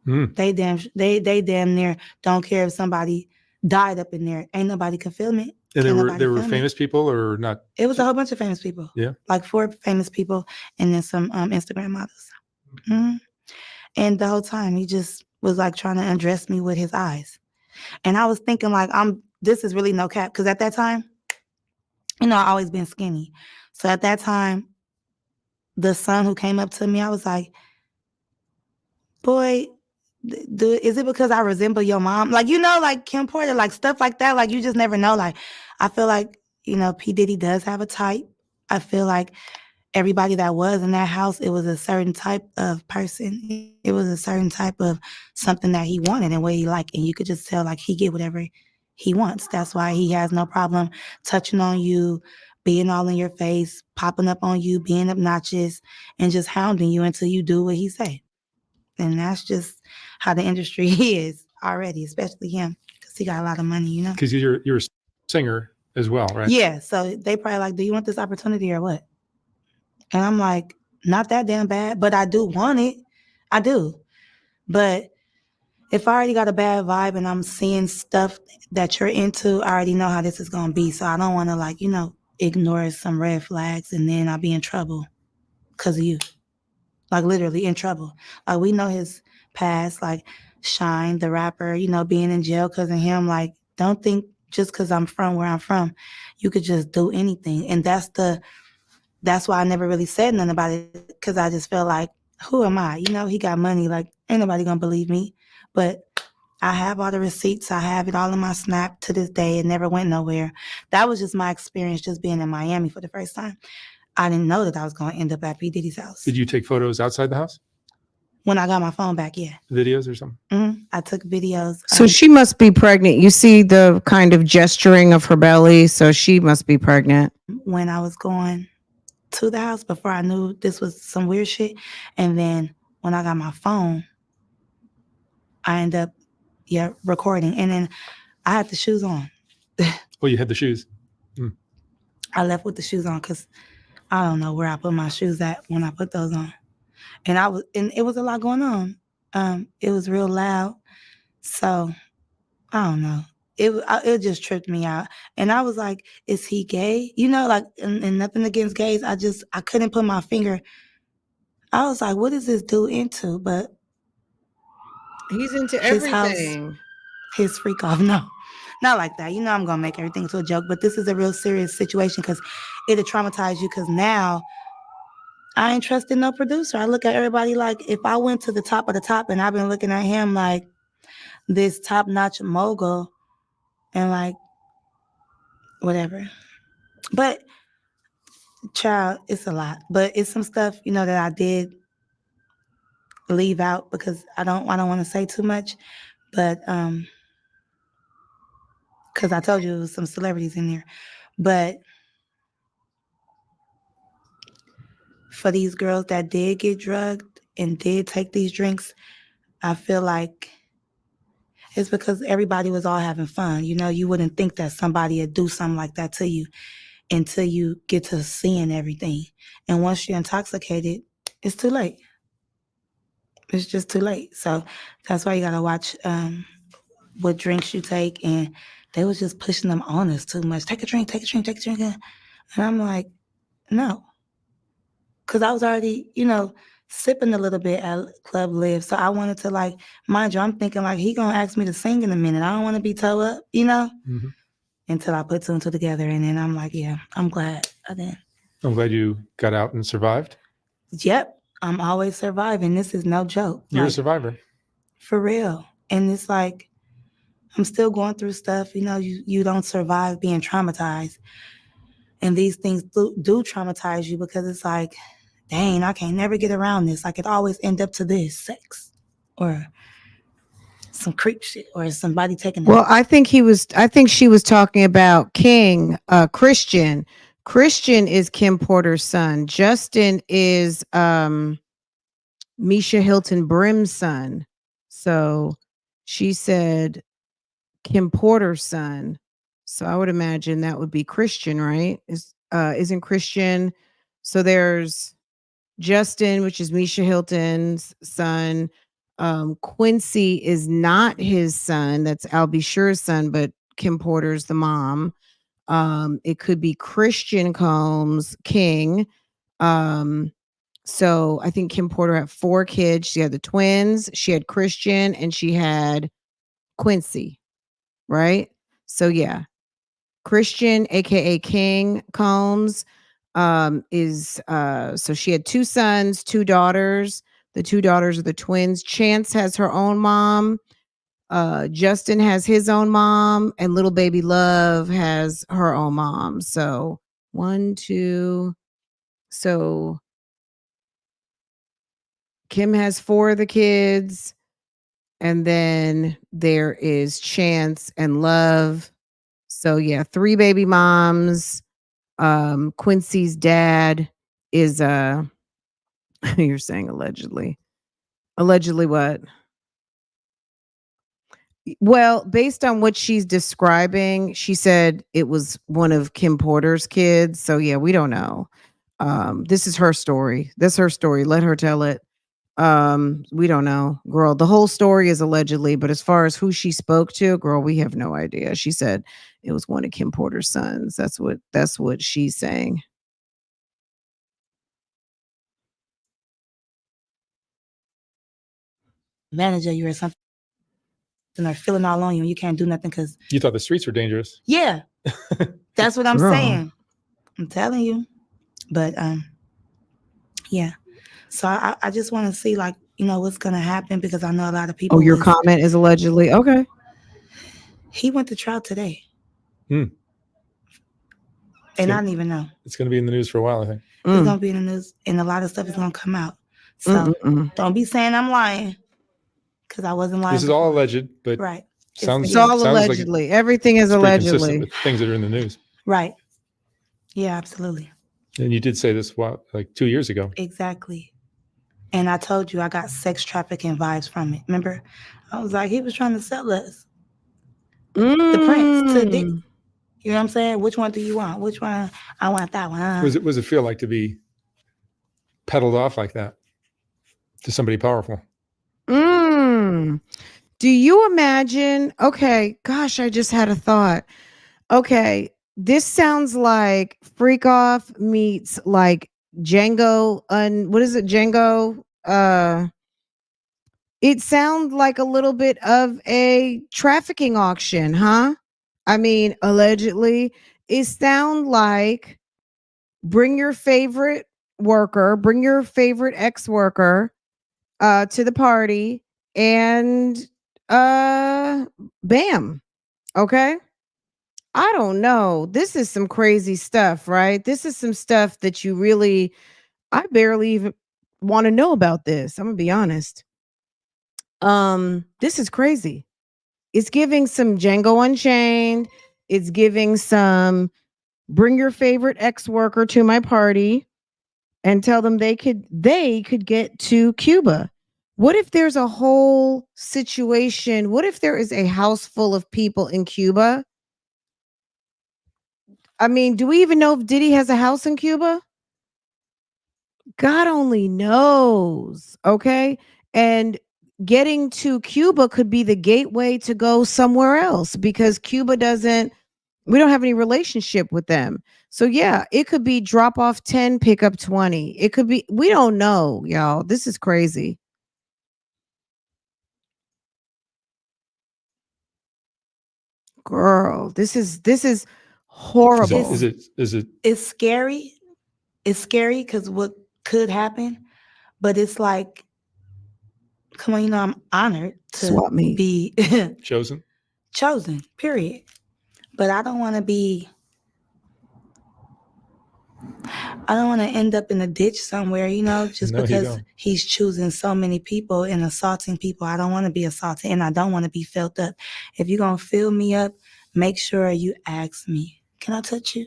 They damn near don't care if somebody died up in there. Ain't nobody can film it. And there were famous people, or not? It was a whole bunch of famous people. Yeah. Like 4 famous people, and then some Instagram models. Mm-hmm. And the whole time he just was like trying to undress me with his eyes. And I was thinking like, this is really no cap. Because at that time, I always been skinny. So at that time, the son who came up to me, I was like, boy, is it because I resemble your mom? Like, like Kim Porter, like stuff like that. Like, you just never know. Like, I feel like, P. Diddy does have a type. I feel like everybody that was in that house, it was a certain type of person. It was a certain type of something that he wanted and what he liked. And you could just tell, like, he get whatever he wants. That's why he has no problem touching on you, being all in your face, popping up on you, being obnoxious, and just hounding you until you do what he say. And that's just how the industry is already, especially him, because he got a lot of money, Because you're a singer as well, right? Yeah. So they probably like, do you want this opportunity or what? And I'm like, not that damn bad, but I do want it. I do. But if I already got a bad vibe and I'm seeing stuff that you're into, I already know how this is going to be. So I don't want to ignore some red flags and then I'll be in trouble because of you. Like literally in trouble. Like we know his past, like Shine, the rapper, being in jail because of him. Like, don't think just because I'm from where I'm from, you could just do anything. And that's why I never really said nothing about it, because I just felt like, who am I? He got money. Like, ain't nobody gonna believe me. But I have all the receipts. I have it all in my Snap to this day. It never went nowhere. That was just my experience just being in Miami for the first time. I didn't know that I was going to end up at P. Diddy's house. Did you take photos outside the house? When I got my phone back, yeah. Videos or something? Mm-hmm. I took videos. So she must be pregnant. You see the kind of gesturing of her belly. So she must be pregnant. When I was going to the house before I knew this was some weird shit. And then when I got my phone, I ended up, recording. And then I had the shoes on. Oh, you had the shoes? I left with the shoes on because I don't know where I put my shoes at when I put those on. And it was a lot going on. It was real loud. So I don't know. It just tripped me out. And I was like, is he gay? And nothing against gays. I couldn't put my finger. I was like, what is this dude into? But he's into his everything. House, his freak off. No, not like that. I'm going to make everything into a joke. But this is a real serious situation because it'll traumatize you, because now I ain't trusting no producer. I look at everybody like, if I went to the top of the top and I've been looking at him like this top-notch mogul and like whatever. But child, it's a lot. But it's some stuff, that I did leave out because I don't want to say too much. But because I told you it was some celebrities in there. But for these girls that did get drugged and did take these drinks, I feel like it's because everybody was all having fun. You wouldn't think that somebody would do something like that to you until you get to seeing everything. And once you're intoxicated, it's too late. It's just too late. So that's why you got to watch what drinks you take. And they was just pushing them on us too much. Take a drink, take a drink, take a drink. And I'm like, no. Because I was already, sipping a little bit at Club Live. So I wanted to mind you, I'm thinking he going to ask me to sing in a minute. I don't want to be toe up, Mm-hmm. Until I put two and two together. And then I'm like, yeah, I'm glad I did. I'm glad you got out and survived. Yep. I'm always surviving. This is no joke. You're a survivor. For real. And it's like, I'm still going through stuff. You don't survive being traumatized. And these things do traumatize you because it's like, dang, I can't never get around this. I could always end up to this, sex or some creep shit or somebody taking it. Well, I think she was talking about King, Christian. Christian is Kim Porter's son. Justin is Misha Hilton Brim's son. So she said Kim Porter's son. So I would imagine that would be Christian, right? Isn't Christian? So there's Justin, which is Misha Hilton's son. Quincy is not his son. That's Albie Sure's son, but Kim Porter's the mom. It could be Christian Combs King. So I think Kim Porter had 4 kids. She had the twins, she had Christian, and she had Quincy, right? So yeah, Christian, aka King Combs, is so she had two sons, two daughters. The two daughters are the twins. Chance has her own mom. Justin has his own mom, and little baby Love has her own mom. So one, two. So Kim has four of the kids, and then there is Chance and Love. So yeah, three baby moms. Quincy's dad is you're saying allegedly. Allegedly what? Well, based on what she's describing, she said it was one of Kim Porter's kids. So yeah, we don't know. This is her story. That's her story. Let her tell it. We don't know, girl. The whole story is allegedly, but as far as who she spoke to, girl, we have no idea. She said it was one of Kim Porter's sons. That's what she's saying. Advantage of you or something, or feeling all on you and you can't do nothing because You thought the streets were dangerous. yeah, that's what I'm Girl. saying. I'm telling you. But yeah. So I just want to see like, what's gonna happen because I know a lot of people. Oh, your comment is allegedly okay. He went to trial today. Hmm. And I didn't even know. It's going to be in the news for a while, I think. It's gonna be in the news and a lot of stuff is gonna come out. So don't be saying I'm lying. Because I wasn't lying. This is all alleged, but right. It's all allegedly. Like everything is allegedly. With things that are in the news. Right. Yeah, absolutely. And you did say this like 2 years ago. Exactly. And I told you I got sex trafficking vibes from it. Remember? I was like, he was trying to sell us. The Prince to Diddy. You know what I'm saying? Which one do you want? Which one? I want that one. What does it feel like to be peddled off like that to somebody powerful? Do you imagine? Okay, gosh, I just had a thought. Okay, this sounds like Freak Off meets like Django. What is it, Django? It sounds like a little bit of a trafficking auction, huh? I mean, allegedly, it sounds like bring your favorite worker, bring your favorite ex-worker to the party, and bam. Okay. I don't know. This is some crazy stuff, right? This is some stuff that I barely even want to know about this. I'm gonna be honest. This is crazy. It's giving some Django Unchained. It's giving some bring your favorite ex-worker to my party and tell them they could get to Cuba. What if there's a whole situation? What if there is a house full of people in Cuba? I mean, do we even know if Diddy has a house in Cuba? God only knows. Okay. And getting to Cuba could be the gateway to go somewhere else because we don't have any relationship with them. So yeah, it could be drop off 10, pick up 20. It could be, we don't know, y'all. This is crazy. Girl, this is horrible. Is it? It's scary. It's scary because what could happen, but it's like, come on, I'm honored to be chosen, period. But I don't want to end up in a ditch somewhere, just because he's choosing so many people and assaulting people. I don't want to be assaulted and I don't want to be filled up. If you're going to fill me up, make sure you ask me, can I touch you?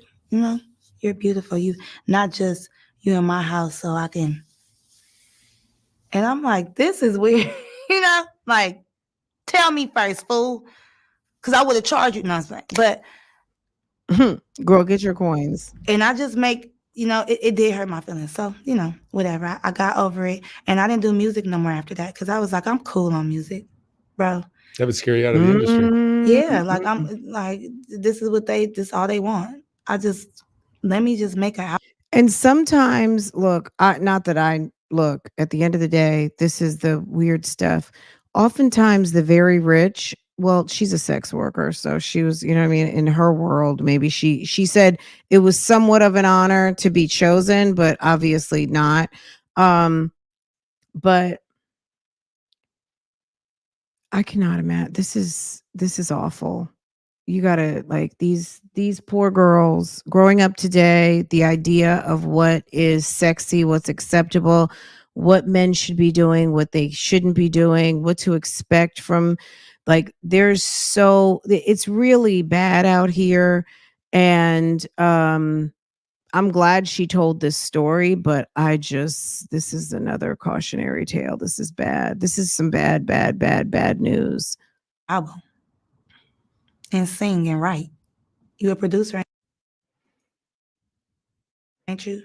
You're beautiful. You, not just you in my house so I can. And I'm like, this is weird. Like, tell me first, fool. Because I would have charged you. No, I'm saying. But girl, get your coins. And I just make, it did hurt my feelings. So, whatever. I got over it. And I didn't do music no more after that. Because I was like, I'm cool on music, bro. That would scare you out of the industry. Yeah. Like, I'm like, this is all they want. Let me just make a. And sometimes, look, at the end of the day, this is the weird stuff. Oftentimes, the very rich well, she's a sex worker, so she was, you know what I mean, in her world, maybe she said it was somewhat of an honor to be chosen, but obviously not. Um, but I cannot imagine. This is awful. You gotta like these poor girls growing up today, the idea of what is sexy, what's acceptable, what men should be doing, what they shouldn't be doing, what to expect from like it's really bad out here. And I'm glad she told this story, but this is another cautionary tale. This is bad. This is some bad, bad, bad, bad news. Album and sing and write. You a producer, ain't you?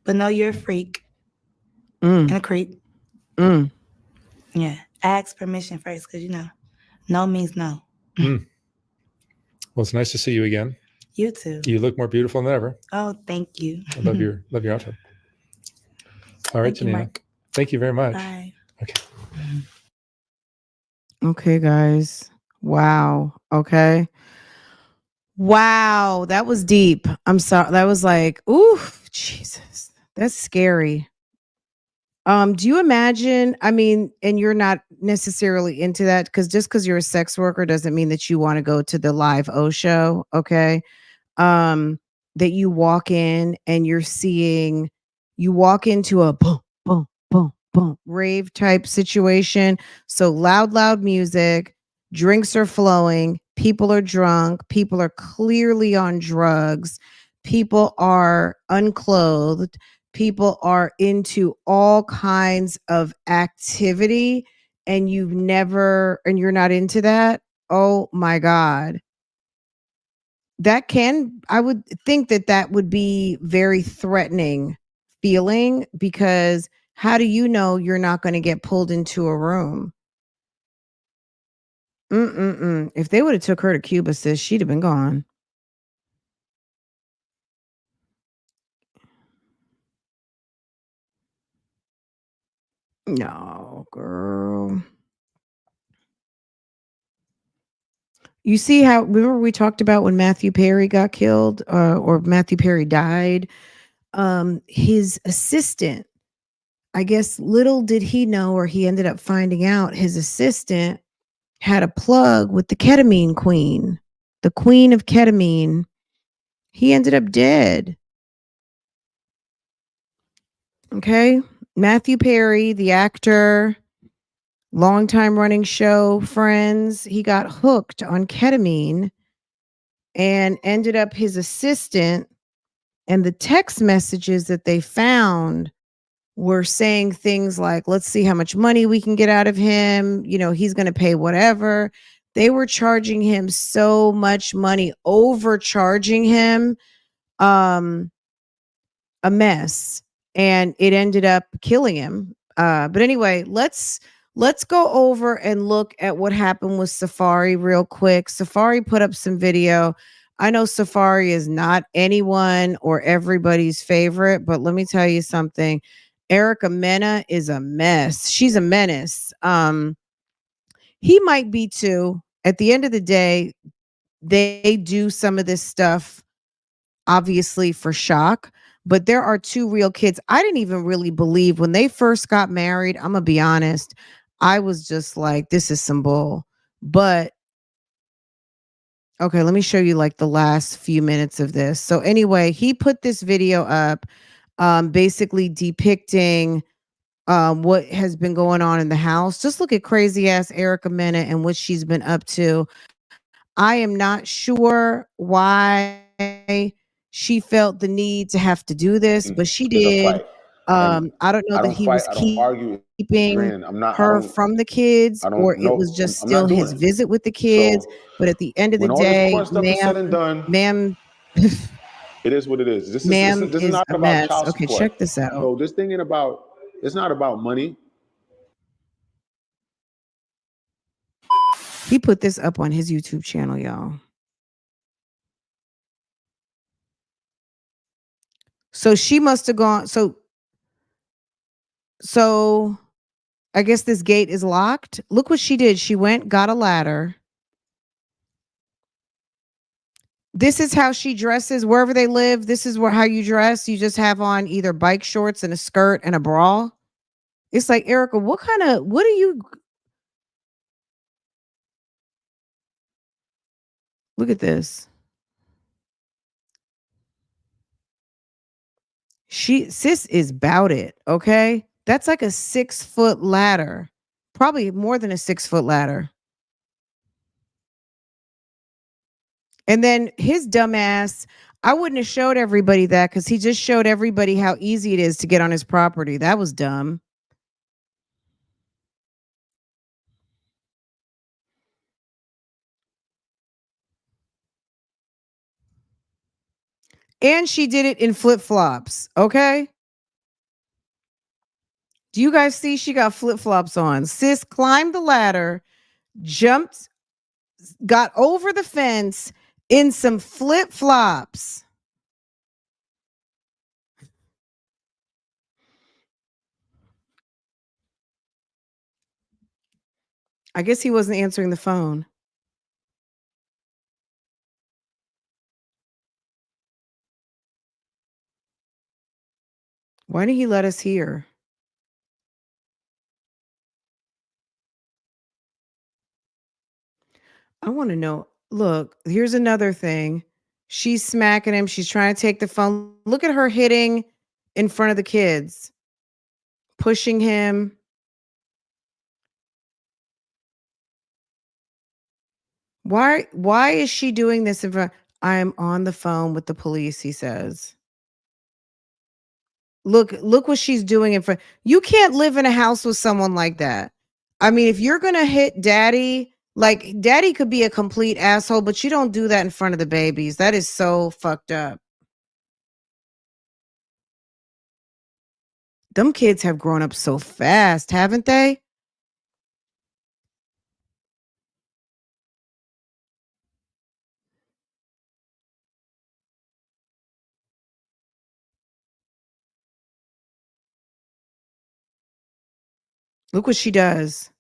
But no, you're a freak Mm, and a creep. mm. Yeah. Ask permission first, because no means no. Well, it's nice to see you again. You too. You look more beautiful than ever. Oh, thank you. I love your outfit. All right, Thank you, Janina. Mark. Thank you very much. Bye. Okay. Okay, guys. Wow. Okay. Wow, that was deep. I'm sorry. That was like, ooh, Jesus. That's scary. Do you imagine? I mean, and you're not necessarily into that because you're a sex worker doesn't mean that you want to go to the live O show, okay? That you walk in and you walk into a boom, boom, boom, boom rave type situation. So loud music, drinks are flowing, people are drunk, people are clearly on drugs, people are unclothed, people are into all kinds of activity, and you're not into that. Oh my God. I would think that would be very threatening feeling, because how do you know you're not going to get pulled into a room? Mm-mm-mm. If they would have took her to Cuba, sis, she'd have been gone. No, girl. You see how, remember we talked about when Matthew Perry got killed, or Matthew Perry died? His assistant, I guess little did he know, or he ended up finding out, his assistant had a plug with the ketamine queen, the queen of ketamine. He ended up dead. Okay. Matthew Perry, the actor, long time running show, Friends, he got hooked on ketamine and ended up his assistant. And the text messages that they found were saying things like, let's see how much money we can get out of him. He's going to pay whatever. They were charging him so much money, overcharging him, um, a mess. And it ended up killing him. But anyway, let's go over and look at what happened with Safaree real quick. Safaree put up some video. I know Safaree is not anyone or everybody's favorite, but let me tell you something. Erica Mena is a mess. She's a menace. He might be too. At the end of the day, they do some of this stuff obviously for shock, but there are two real kids. I didn't even really believe when they first got married. I'm gonna be honest. I was just like, this is some bull. But okay, let me show you like the last few minutes of this. So anyway, he put this video up, basically depicting what has been going on in the house. Just look at crazy ass Erica Mena and what she's been up to. I am not sure why she felt the need to have to do this, but she It's a did. fight. And I don't know I that don't he fight. was I don't argue. keeping Granted, I'm not. her from the kids, I or don't it was know. just I'm still not doing his it. visit with the kids. So But at the end of the when all this day, core stuff is said and done, ma'am, it is what it is. ma'am This is is not a about mess. child Okay, support. check this out. So this thing ain't about. It's not about money. He put this up on his YouTube channel, y'all. So she must have gone. So I guess this gate is locked. Look what she did. She went, got a ladder. This is how she dresses wherever they live. This is how you dress. You just have on either bike shorts and a skirt and a bra. It's like, Erica, what are you? Look at this. Sis is bout it, okay? That's like a 6-foot ladder. Probably more than a 6-foot ladder. And then his dumbass, I wouldn't have showed everybody that because he just showed everybody how easy it is to get on his property. That was dumb. And she did it in flip-flops, okay? Do you guys see she got flip-flops on? Sis climbed the ladder, jumped, got over the fence in some flip-flops. I guess he wasn't answering the phone. Why didn't he let us hear? I want to know. Look, here's another thing. She's smacking him. She's trying to take the phone. Look at her hitting in front of the kids, pushing him. Why is she doing this in front? I am on the phone with the police, he says. Look what she's doing in front. You can't live in a house with someone like that. I mean, if you're gonna hit daddy, like daddy could be a complete asshole, but you don't do that in front of the babies. That is so fucked up. Them kids have grown up so fast, haven't they? Look what she does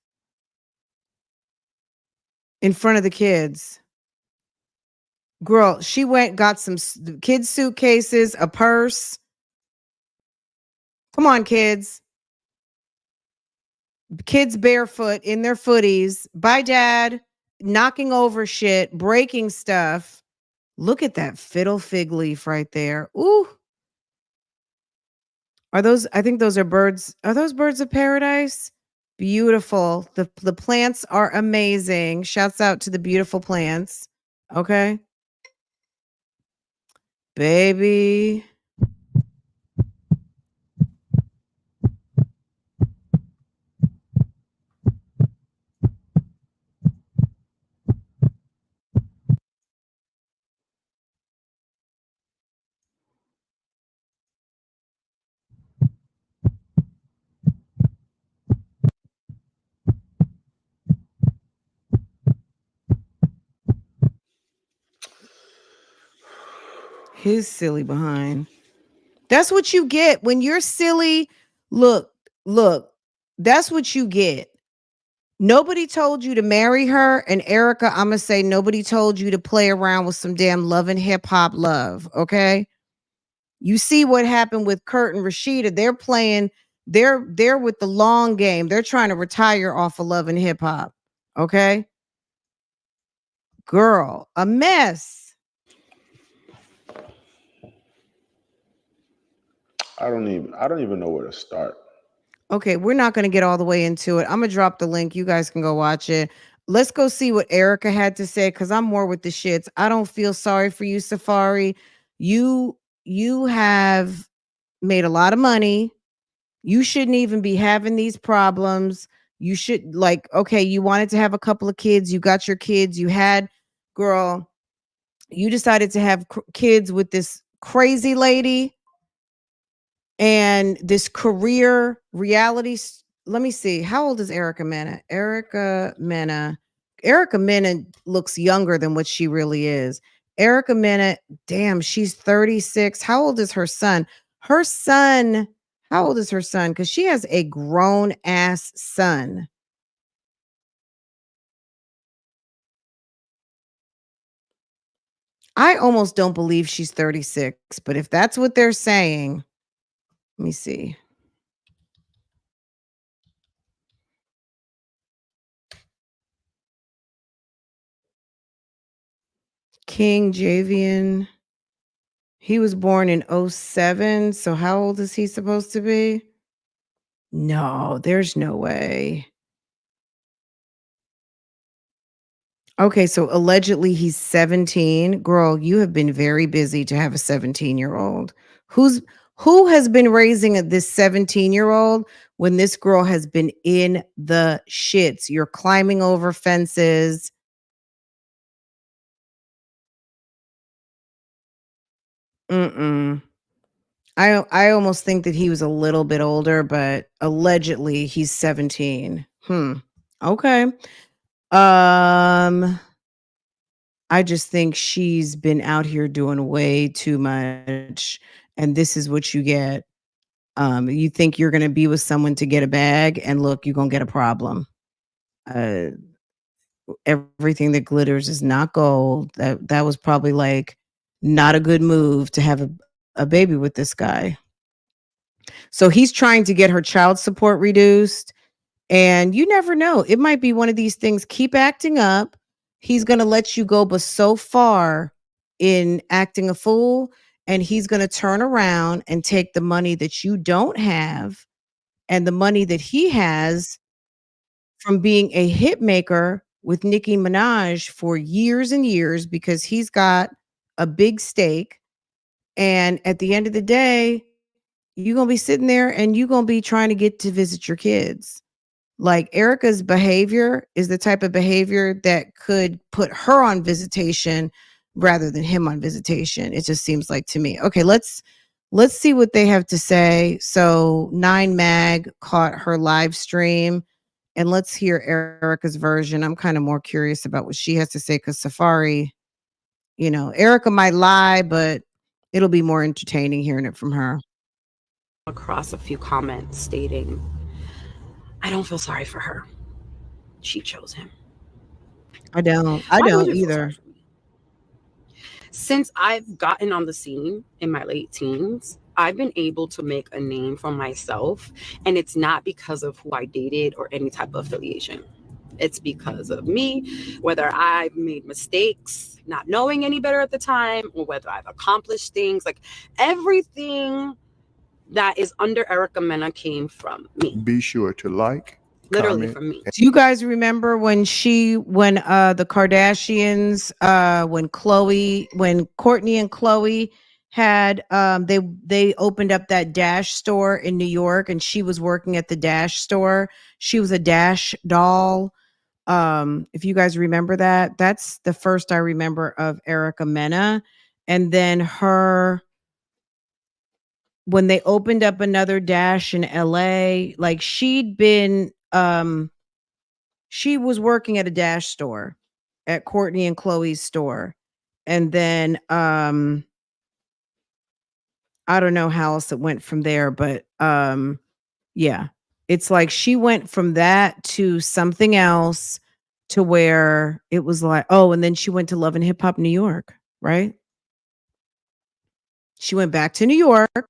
in front of the kids. Girl, she went, got some kids' suitcases, a purse. Come on, kids. Kids barefoot in their footies. Bye, dad. Knocking over shit, breaking stuff. Look at that fiddle fig leaf right there. Ooh. I think those are birds. Are those birds of paradise? Beautiful. The plants are amazing. Shouts out to the beautiful plants. Okay. Baby. His silly behind. That's what you get when you're silly. Look, that's what you get. Nobody told you to marry her. And Erica, I'm going to say nobody told you to play around with some damn love and hip hop love. Okay. You see what happened with Kurt and Rashida. They're playing, they're with the long game. They're trying to retire off of love and hip hop. Okay. Girl, a mess. I don't even know where to start. Okay, we're not going to get all the way into it. I'm going to drop the link. You guys can go watch it. Let's go see what Erica had to say because I'm more with the shits. I don't feel sorry for you, Safaree. You have made a lot of money. You shouldn't even be having these problems. You should okay, you wanted to have a couple of kids. You got your kids. You had, girl, you decided to have kids with this crazy lady and this career reality. Let me see. How old is Erica Mena? Erica Mena looks younger than what she really is. Erica Mena, damn, she's 36. How old is her son? How old is her son? Because she has a grown ass son. I almost don't believe she's 36, but if that's what they're saying, let me see. King Javian, he was born in 07, so how old is he supposed to be? No, there's no way. Okay, so allegedly he's 17. Girl, you have been very busy to have a 17-year-old. Who has been raising this 17-year-old when this girl has been in the shits? You're climbing over fences. Mm-mm. I almost think that he was a little bit older, but allegedly he's 17. Okay. I just think she's been out here doing way too much, and this is what you get. You think you're gonna be with someone to get a bag, and look, you're gonna get a problem. Uh, Everything that glitters is not gold. That was probably like not a good move to have a baby with this guy. So he's trying to get her child support reduced. And you never know. It might be one of these things. Keep acting up. He's going to let you go, but so far in acting a fool. And he's going to turn around and take the money that you don't have and the money that he has from being a hit maker with Nicki Minaj for years and years because he's got a big stake. And at the end of the day, you're going to be sitting there and you're going to be trying to get to visit your kids. Like Erica's behavior is the type of behavior that could put her on visitation rather than him on visitation. It just seems like to me. Okay, let's see what they have to say. So 9mag caught her live stream and let's hear Erica's version. I'm kind of more curious about what she has to say because Safaree, Erica might lie, but it'll be more entertaining hearing it from her. Across a few comments stating, I don't feel sorry for her. She chose him. I don't Why would you feel either. sorry for me? Since I've gotten on the scene in my late teens, I've been able to make a name for myself, and it's not because of who I dated or any type of affiliation. It's because of me, whether I've made mistakes, not knowing any better at the time, or whether I've accomplished things. Like everything that is under Erica Mena came from me. Be sure to like, Literally comment. from me. Do you guys remember when the Kardashians, when Kourtney and Khloe had they opened up that Dash store in New York and she was working at the Dash store. She was a Dash doll. If you guys remember that, that's the first I remember of Erica Mena. And then when they opened up another Dash in LA, like she was working at a Dash store at Kourtney and Khloe's store. And then I don't know how else it went from there, but yeah. It's like she went from that to something else to where it was like, oh, and then she went to Love and Hip Hop New York, right? She went back to New York.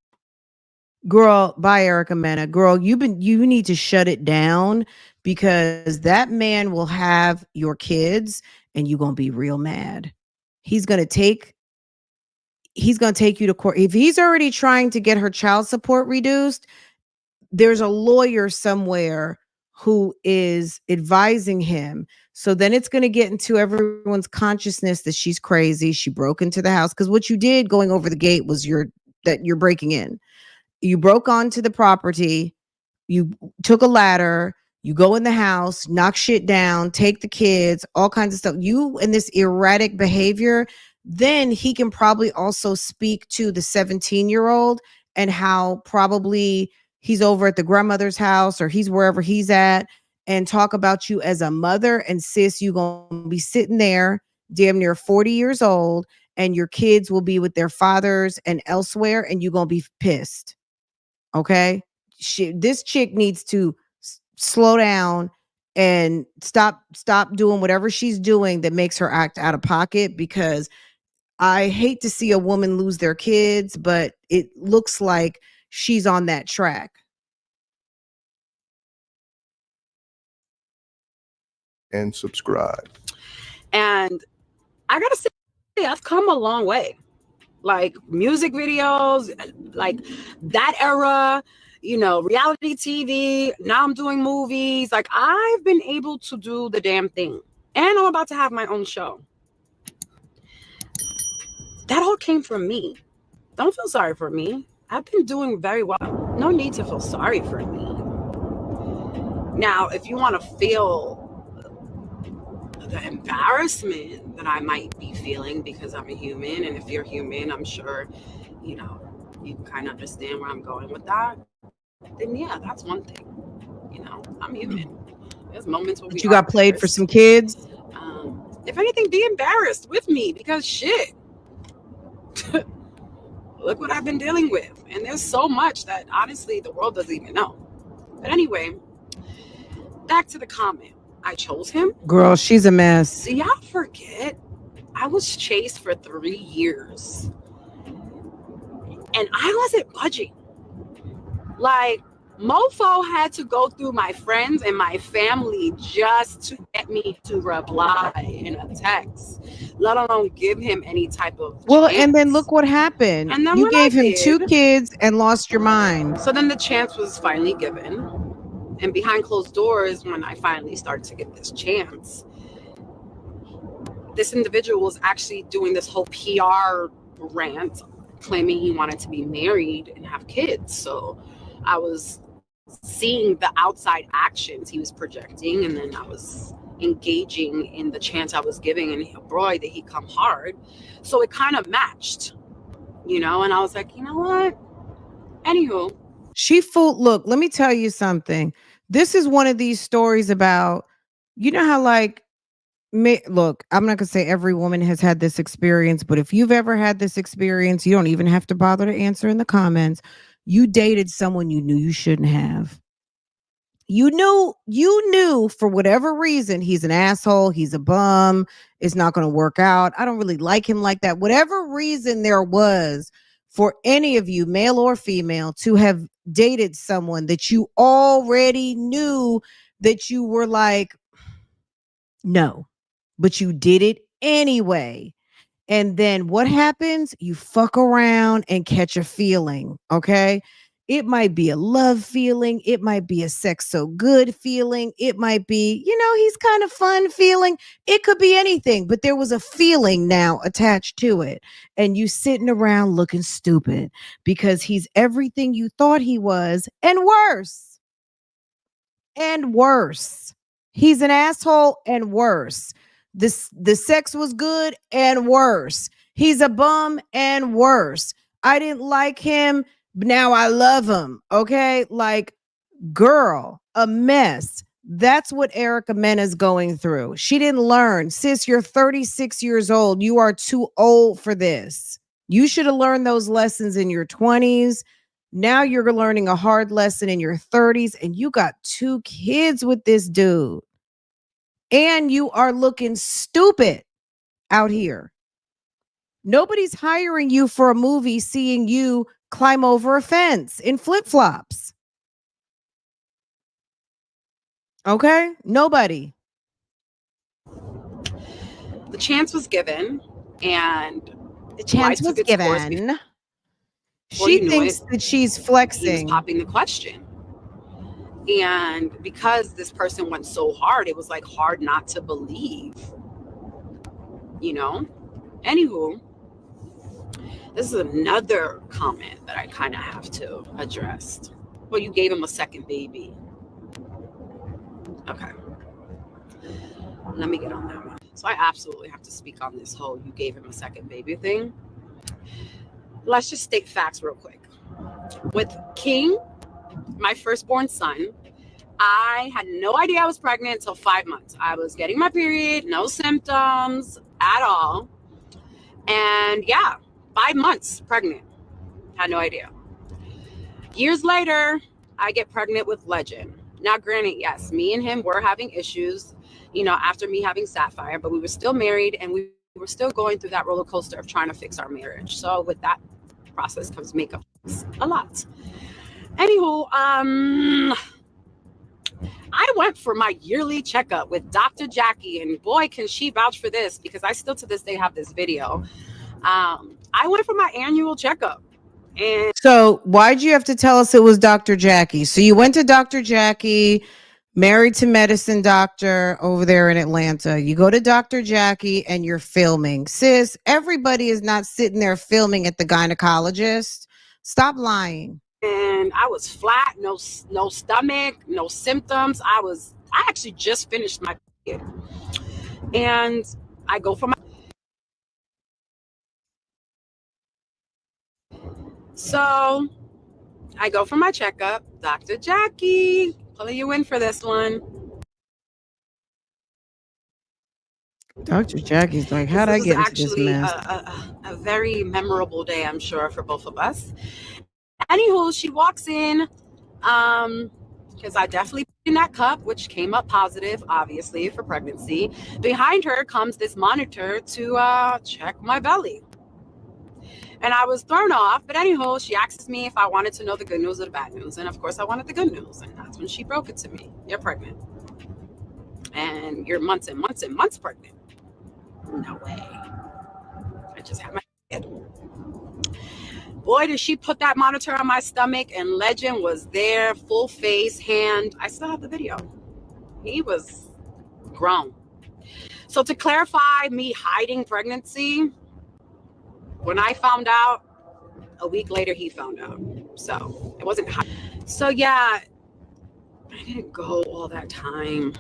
Girl, bye Erica Mena. Girl, you need to shut it down because that man will have your kids and you're going to be real mad. He's going to take you to court. If he's already trying to get her child support reduced, there's a lawyer somewhere who is advising him. So then it's going to get into everyone's consciousness that she's crazy. She broke into the house because what you did going over the gate was you're breaking in. You broke onto the property, you took a ladder, you go in the house, knock shit down, take the kids, all kinds of stuff. You and this erratic behavior, then he can probably also speak to the 17-year-old and how probably he's over at the grandmother's house or he's wherever he's at and talk about you as a mother and sis, you going to be sitting there damn near 40 years old and your kids will be with their fathers and elsewhere and you're going to be pissed. Okay. This chick needs to slow down and stop doing whatever she's doing that makes her act out of pocket because I hate to see a woman lose their kids, but it looks like she's on that track. And subscribe. And I gotta say, I've come a long way. Like music videos, like that era, you know, reality TV. Now I'm doing movies. Like I've been able to do the damn thing. And I'm about to have my own show. That all came from me. Don't feel sorry for me. I've been doing very well. No need to feel sorry for me. Now, if you want to feel the embarrassment that I might be feeling because I'm a human, and if you're human, I'm sure, you know, you kind of understand where I'm going with that, then yeah, that's one thing. You know, I'm human. There's moments where you got played for some kids. If anything, be embarrassed with me because shit. Look what I've been dealing with. And there's so much that honestly the world doesn't even know. But anyway, back to the comment. I chose him. Girl, she's a mess. See, y'all forget I was chased for 3 years. And I wasn't budging. Like, mofo had to go through my friends and my family just to get me to reply in a text, let alone give him any type of Well, chance. and then look what happened. And then You when gave I him did, 2 kids and lost your mind. So then the chance was finally given. And behind closed doors, when I finally started to get this chance, this individual was actually doing this whole PR rant, claiming he wanted to be married and have kids. So I was seeing the outside actions he was projecting, and then I was engaging in the chance I was giving, and boy, did he come hard. So it kind of matched, you know, and I was like, you know what? Anywho. She fooled. Look, let me tell you something. This is one of these stories about, you know how like, look, I'm not going to say every woman has had this experience, but if you've ever had this experience, you don't even have to bother to answer in the comments. You dated someone you knew you shouldn't have. You knew for whatever reason, he's an asshole, he's a bum, it's not going to work out. I don't really like him like that. Whatever reason there was for any of you, male or female, to have dated someone that you already knew that you were like, no, but you did it anyway. And then what happens? You fuck around and catch a feeling, okay? It might be a love feeling. It might be a sex so good feeling. It might be, you know, he's kind of fun feeling. It could be anything, but there was a feeling now attached to it. And you sitting around looking stupid because he's everything you thought he was and worse. And worse. He's an asshole and worse. The sex was good and worse. He's a bum and worse. I didn't like him, but now I love him. Okay? Like, girl, a mess. That's what Erica Mena is going through. She didn't learn. Sis, you're 36 years old. You are too old for this. You should have learned those lessons in your 20s. Now you're learning a hard lesson in your 30s, and you got 2 kids with this dude. And you are looking stupid out here. Nobody's hiring you for a movie seeing you climb over a fence in flip-flops. Okay? Nobody. The chance was given, and the chance was given. She thinks that she's flexing. He was popping the question. And because this person went so hard, it was like hard not to believe, you know? Anywho, this is another comment that I kind of have to address. Well, you gave him a second baby. Okay. Let me get on that one. So I absolutely have to speak on this whole you gave him a second baby thing. Let's just state facts real quick. With King, my firstborn son, I had no idea I was pregnant until 5 months. I was getting my period, no symptoms at all. And yeah, 5 months pregnant. Had no idea. Years later, I get pregnant with Legend. Now, granted, yes, me and him were having issues, you know, after me having Safaree, but we were still married and we we're still going through that roller coaster of trying to fix our marriage. So with that process comes makeup a lot. Anywho, I went for my yearly checkup with Dr. Jackie, and boy, can she vouch for this, because I still to this day have this video. I went for my annual checkup. And so why'd you have to tell us it was Dr. Jackie? So you went to Dr. Jackie, married to medicine doctor over there in Atlanta. You go to Dr. Jackie and you're filming. Sis, everybody is not sitting there filming at the gynecologist. Stop lying. And I was flat, no stomach, no symptoms. I actually just finished my period. And I go for my, so I go for my checkup. Dr. Jackie, pulling you in for this one. Dr. Jackie's like, how'd I get into this mess? A very memorable day, I'm sure, for both of us. Anywho, she walks in, because I definitely put in that cup, which came up positive, obviously, for pregnancy. Behind her comes this monitor to check my belly. And I was thrown off, but anyhow, she asks me if I wanted to know the good news or the bad news. And of course, I wanted the good news. And that's when she broke it to me. You're pregnant. And you're months and months and months pregnant. No way. I just had my kid. Boy, did she put that monitor on my stomach, and Legend was there, full face, hand. I still have the video. He was grown. So to clarify me hiding pregnancy, when I found out, a week later he found out. So it wasn't hiding. So yeah, I didn't go all that time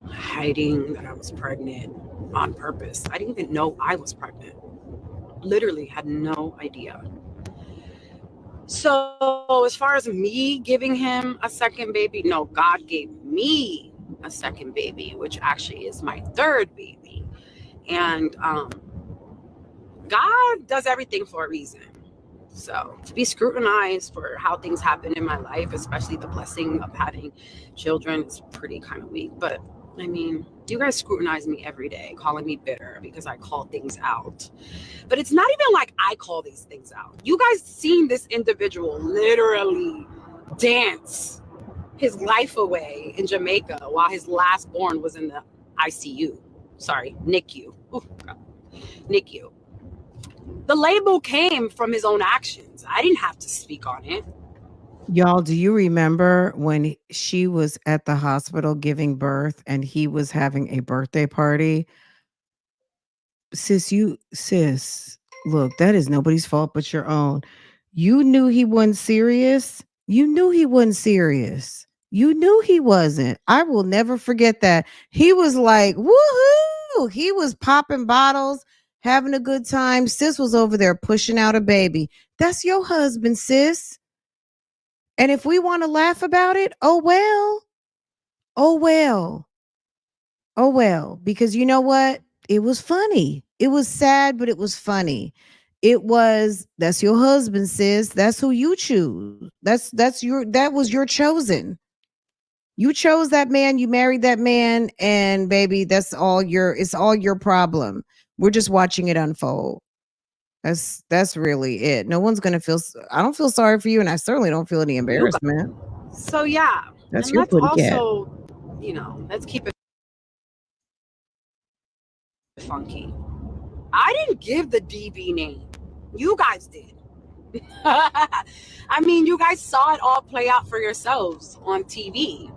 hiding that I was pregnant on purpose. I didn't even know I was pregnant. Literally had no idea. So as far as me giving him a second baby, no, God gave me a second baby, which actually is my third baby. And God does everything for a reason. So to be scrutinized for how things happen in my life, especially the blessing of having children, is pretty kind of weak. But I mean, you guys scrutinize me every day, calling me bitter because I call things out. But it's not even like I call these things out. You guys seen this individual literally dance his life away in Jamaica while his last born was in the ICU. Sorry, NICU. Oh, God. NICU. The label came from his own actions. I didn't have to speak on it. Y'all, do you remember when she was at the hospital giving birth and he was having a birthday party? Sis, look, that is nobody's fault but your own. You knew he wasn't serious. You knew he wasn't serious. You knew he wasn't. I will never forget that. He was like, woohoo! He was popping bottles, having a good time. Sis was over there pushing out a baby. That's your husband, sis. And if we want to laugh about it, oh well. Oh well. Oh well. Because you know what? It was funny. It was sad, but it was funny. That's your husband, sis. That's who you choose. That was your chosen. You chose that man, you married that man, and baby, it's all your problem. We're just watching it unfold. That's really it. No one's gonna I don't feel sorry for you, and I certainly don't feel any embarrassment. So yeah. That's and your let's pretty cat. also, let's keep it funky. I didn't give the DB name. You guys did. I mean, you guys saw it all play out for yourselves on TV.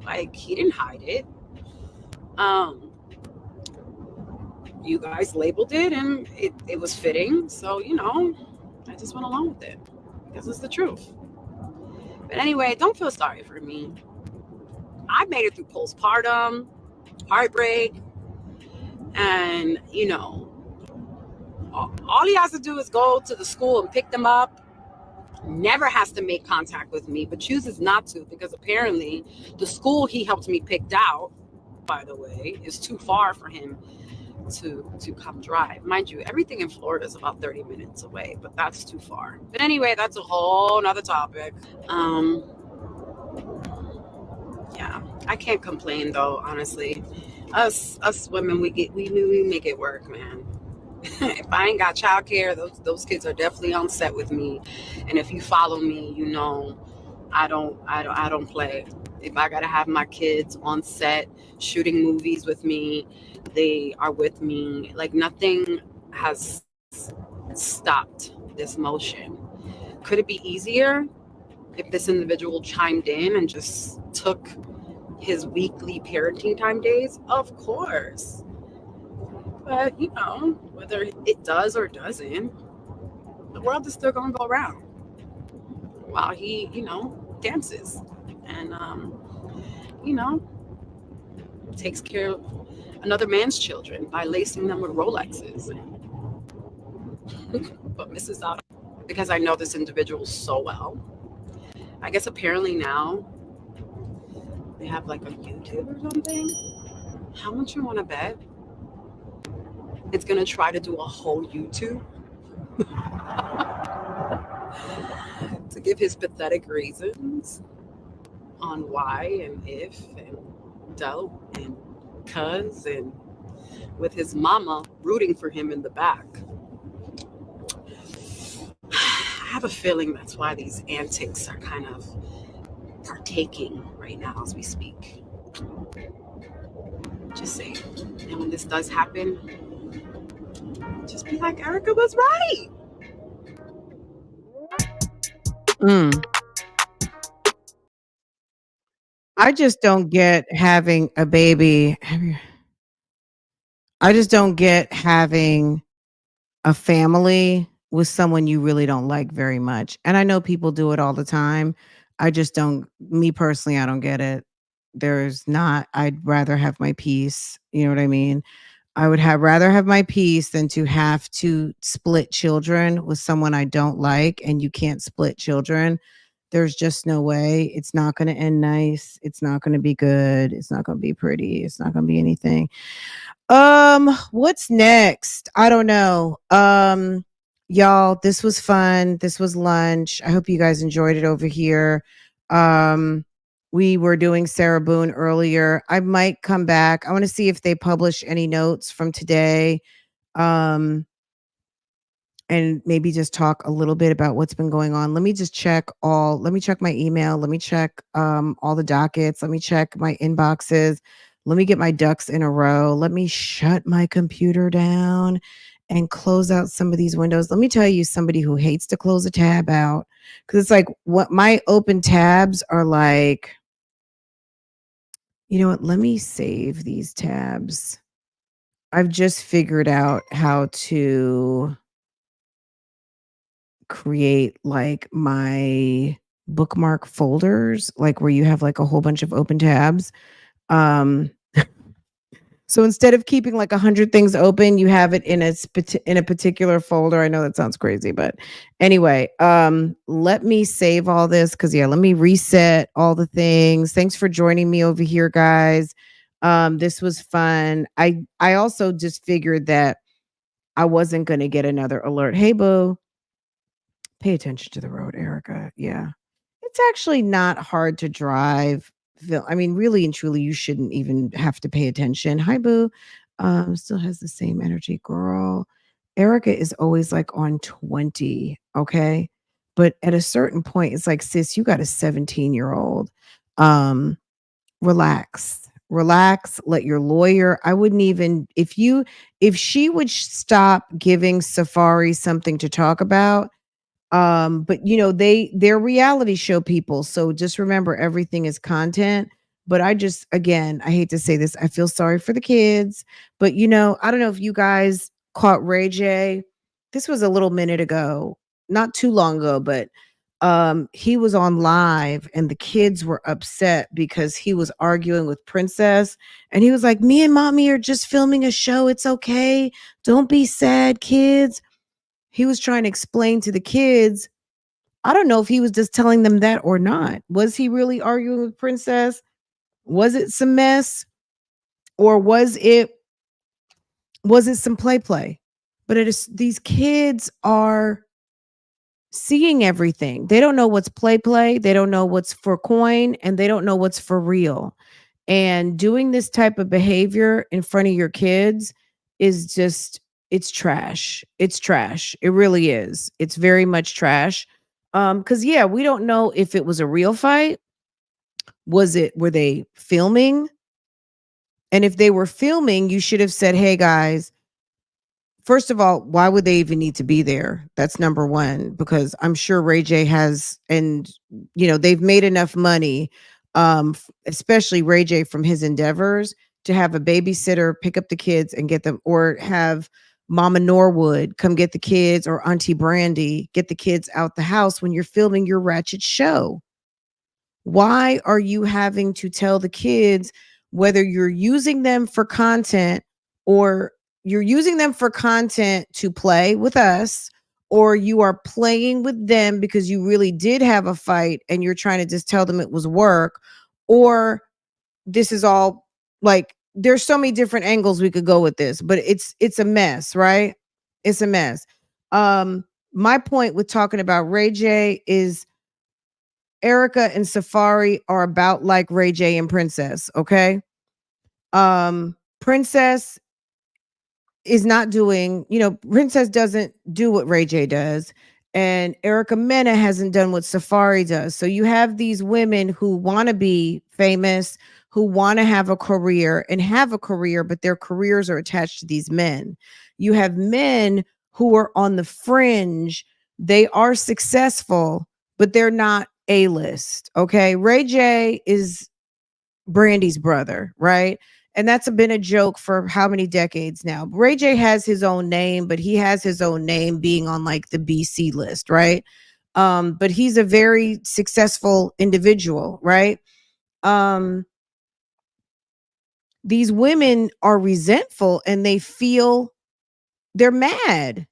Like he didn't hide it. You guys labeled it and it was fitting. So, I just went along with it because it's the truth. But anyway, don't feel sorry for me. I made it through postpartum, heartbreak, and, all he has to do is go to the school and pick them up. Never has to make contact with me, but chooses not to because apparently the school he helped me pick out, by the way, is too far for him to come drive. Mind you, everything in Florida is about 30 minutes away, but that's too far. But anyway, that's a whole nother topic. Yeah, I can't complain though, honestly. Us women, we make it work, man. If I ain't got childcare, those kids are definitely on set with me. And if you follow me, you know I don't play. If I gotta have my kids on set shooting movies with me, they are with me. Like nothing has stopped this motion. Could it be easier if this individual chimed in and just took his weekly parenting time days? Of course. But you know, whether it does or doesn't, the world is still gonna go around while he, you know, dances and you know, takes care of another man's children by lacing them with Rolexes. But misses out because I know this individual so well. I guess apparently now they have like a YouTube or something. How much you want to bet it's gonna try to do a whole YouTube to give his pathetic reasons on why and if and dope and cuz and with his mama rooting for him in the back. I have a feeling that's why these antics are kind of partaking right now as we speak. Just saying. And when this does happen, just be like, Erica was right. I just don't get having a baby. I just don't get having a family with someone you really don't like very much. And I know people do it all the time. I just don't, me personally, I don't get it. There's not, I'd rather have my peace. You know what I mean? I would have rather have my peace than to have to split children with someone I don't like, and you can't split children. There's just no way. It's not going to end nice. It's not going to be good. It's not going to be pretty. It's not going to be anything. What's next? I don't know. Y'all, this was fun. This was lunch. I hope you guys enjoyed it over here. We were doing Sarah Boone earlier. I might come back. I want to see if they publish any notes from today. And maybe just talk a little bit about what's been going on. Let me check my email. Let me check all the dockets. Let me check my inboxes. Let me get my ducks in a row. Let me shut my computer down and close out some of these windows. Let me tell you, somebody who hates to close a tab out, because it's like what my open tabs are like. You know what? Let me save these tabs. I've just figured out how to create like my bookmark folders, like where you have like a whole bunch of open tabs. So instead of keeping like 100 things open, you have it in a particular folder. I know that sounds crazy, but anyway, let me save all this because let me reset all the things. Thanks for joining me over here, guys. This was fun. I also just figured that I wasn't going to get another alert. Hey, boo. Pay attention to the road, Erica. Yeah. It's actually not hard to drive. I mean, really and truly, you shouldn't even have to pay attention. Hi, boo. Still has the same energy, girl. Erica is always like on 20. Okay. But at a certain point, it's like, sis, you got a 17-year-old. Relax. Let your lawyer. I wouldn't even, if she would stop giving Safaree something to talk about. But they're reality show people, so just remember everything is content. But I hate to say this, I feel sorry for the kids, but I don't know if you guys caught Ray J. This was a little minute ago, not too long ago, but he was on live and the kids were upset because he was arguing with Princess, and he was like, me and mommy are just filming a show, it's okay, don't be sad, kids. He was trying to explain to the kids. I don't know if he was just telling them that or not. Was he really arguing with Princess? Was it some mess? Or was it some play? But these kids are seeing everything. They don't know what's play. They don't know what's for coin, and they don't know what's for real. And doing this type of behavior in front of your kids is just, it's trash. It's trash. It really is. It's very much trash. Cuz yeah, we don't know if it was a real fight. Were they filming? And if they were filming, you should have said, "Hey guys, first of all, why would they even need to be there?" That's number one, because I'm sure Ray J has, and they've made enough money, especially Ray J from his endeavors, to have a babysitter pick up the kids and get them, or have Mama Norwood come get the kids, or Auntie Brandy get the kids out the house when you're filming your ratchet show. Why are you having to tell the kids whether you're using them for content, or you're using them for content to play with us, or you are playing with them because you really did have a fight and you're trying to just tell them it was work, or this is all, like, there's so many different angles we could go with this, but it's a mess, right? It's a mess. My point with talking about Ray J is Erica and Safaree are about like Ray J and Princess, okay? Princess is not doing, Princess doesn't do what Ray J does, and Erica Mena hasn't done what Safaree does. So you have these women who want to be famous, who want to have a career, but their careers are attached to these men. You have men who are on the fringe. They are successful, but they're not A-list. Okay. Ray J is Brandy's brother, right? And that's been a joke for how many decades now? Ray J has his own name, but he has his own name being on like the BC list, right? But he's a very successful individual, right? These women are resentful and they're mad.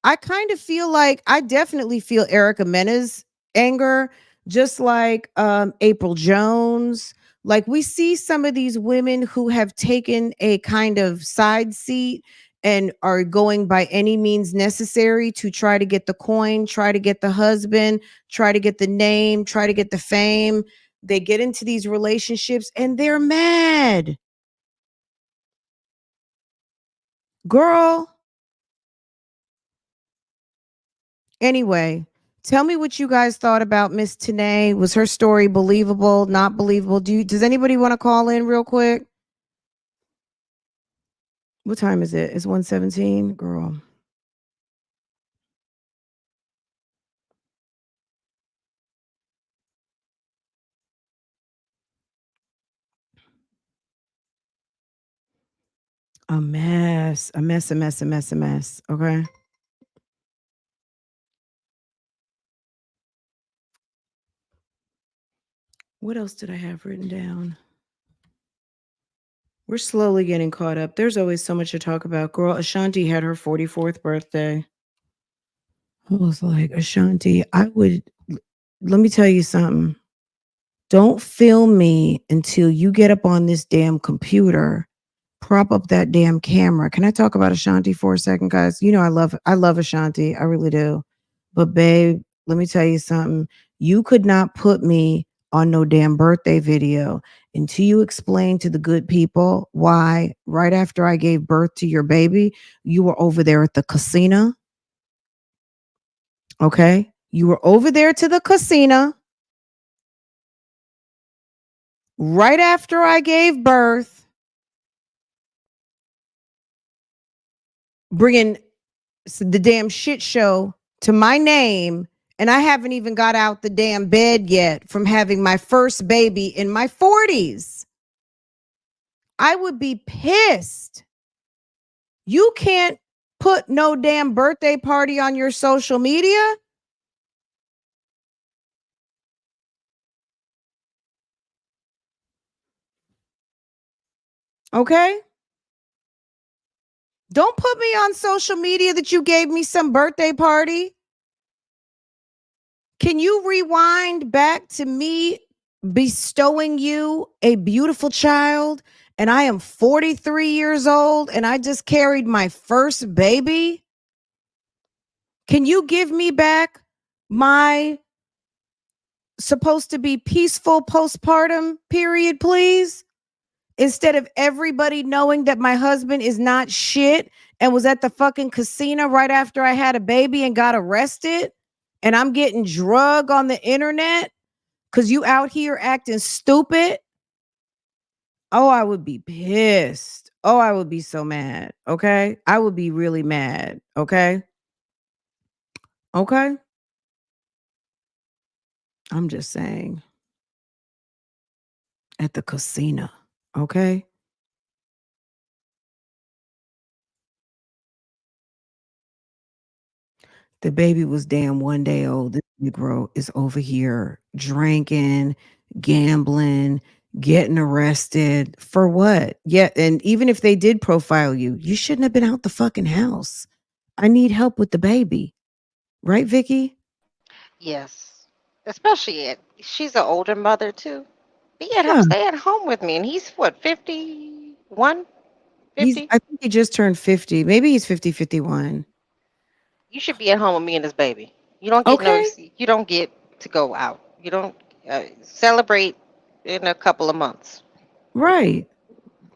I kind of feel like, I definitely feel Erica Mena's anger, just like April Jones. Like, we see some of these women who have taken a kind of side seat and are going by any means necessary to try to get the coin, try to get the husband, try to get the name, try to get the fame. They get into these relationships and they're mad. Girl, anyway, tell me what you guys thought about Miss Tanae. Was her story believable, not believable? Does anybody want to call in real quick? What time is it? It's 1:17, girl. A mess, a mess, a mess, a mess, a mess. Okay. What else did I have written down? We're slowly getting caught up. There's always so much to talk about. Girl, Ashanti had her 44th birthday. I was like, Ashanti, let me tell you something. Don't film me until you get up on this damn computer, prop up that damn camera. Can I talk about Ashanti for a second, guys? I love Ashanti. I really do. But babe, let me tell you something. You could not put me on no damn birthday video until you explain to the good people why right after I gave birth to your baby, you were over there at the casino. Okay? You were over there to the casino right after I gave birth, bringing the damn shit show to my name, and I haven't even got out the damn bed yet from having my first baby in my 40s. I would be pissed. You can't put no damn birthday party on your social media. Okay? Don't put me on social media that you gave me some birthday party. Can you rewind back to me bestowing you a beautiful child? And I am 43 years old and I just carried my first baby. Can you give me back my supposed to be peaceful postpartum period, please? Instead of everybody knowing that my husband is not shit and was at the fucking casino right after I had a baby and got arrested, and I'm getting drug on the internet because you out here acting stupid. Oh, I would be pissed. Oh, I would be so mad. Okay. I would be really mad. Okay. Okay. I'm just saying at the casino. Okay. The baby was damn 1 day old. This Negro is over here drinking, gambling, getting arrested for what? Yeah. And even if they did profile you, you shouldn't have been out the fucking house. I need help with the baby. Right, Vicky? Yes. Especially she's an older mother too. Be at home, Yeah. stay at home with me. And he's what, 51, He's 50? I think he just turned 50. Maybe he's 50, 51. You should be at home with me and this baby. You don't get no, Okay. you don't get to go out. You don't celebrate in a couple of months. Right.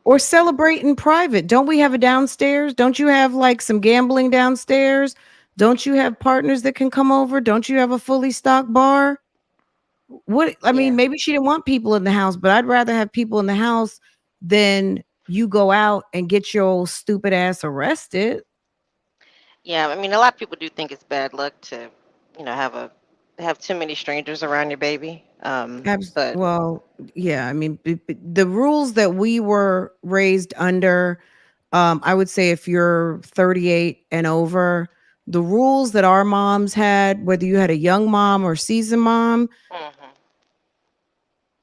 Or celebrate in private. Don't we have a downstairs? Don't you have like some gambling downstairs? Don't you have partners that can come over? Don't you have a fully stocked bar? What I mean, Yeah. maybe she didn't want people in the house, but I'd rather have people in the house than you go out and get your old stupid ass arrested. Yeah, I mean, a lot of people do think it's bad luck to, have too many strangers around your baby. But Well, yeah, I mean, the rules that we were raised under, I would say if you're 38 and over, the rules that our moms had, whether you had a young mom or seasoned mom, mhm,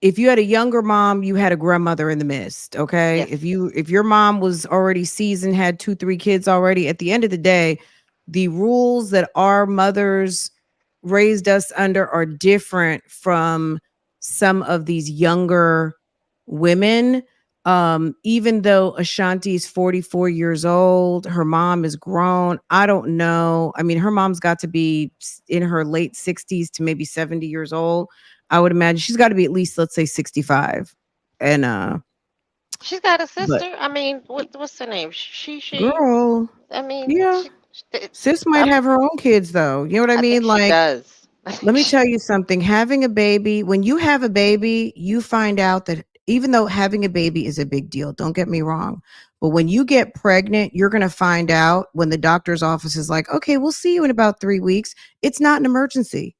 if you had a younger mom, you had a grandmother in the midst. Okay. yes, If your mom was already seasoned, had 2, 3 kids already, at the end of the day, the rules that our mothers raised us under are different from some of these younger women. Even though Ashanti is 44 years old, her mom is grown. I don't know. I mean, her mom's got to be in her late 60s to maybe 70 years old. I would imagine she's got to be at least, let's say, 65. And she's got a but sister. I mean, what's her name? She. girl, I mean, yeah, sis might have her own kids though. You know what I I think mean? she Like, does. I let think me tell you something. Having a baby, when you have a baby, you find out that even though having a baby is a big deal, don't get me wrong. But when you get pregnant, you're going to find out when the doctor's office is like, okay, we'll see you in about 3 weeks. It's not an emergency.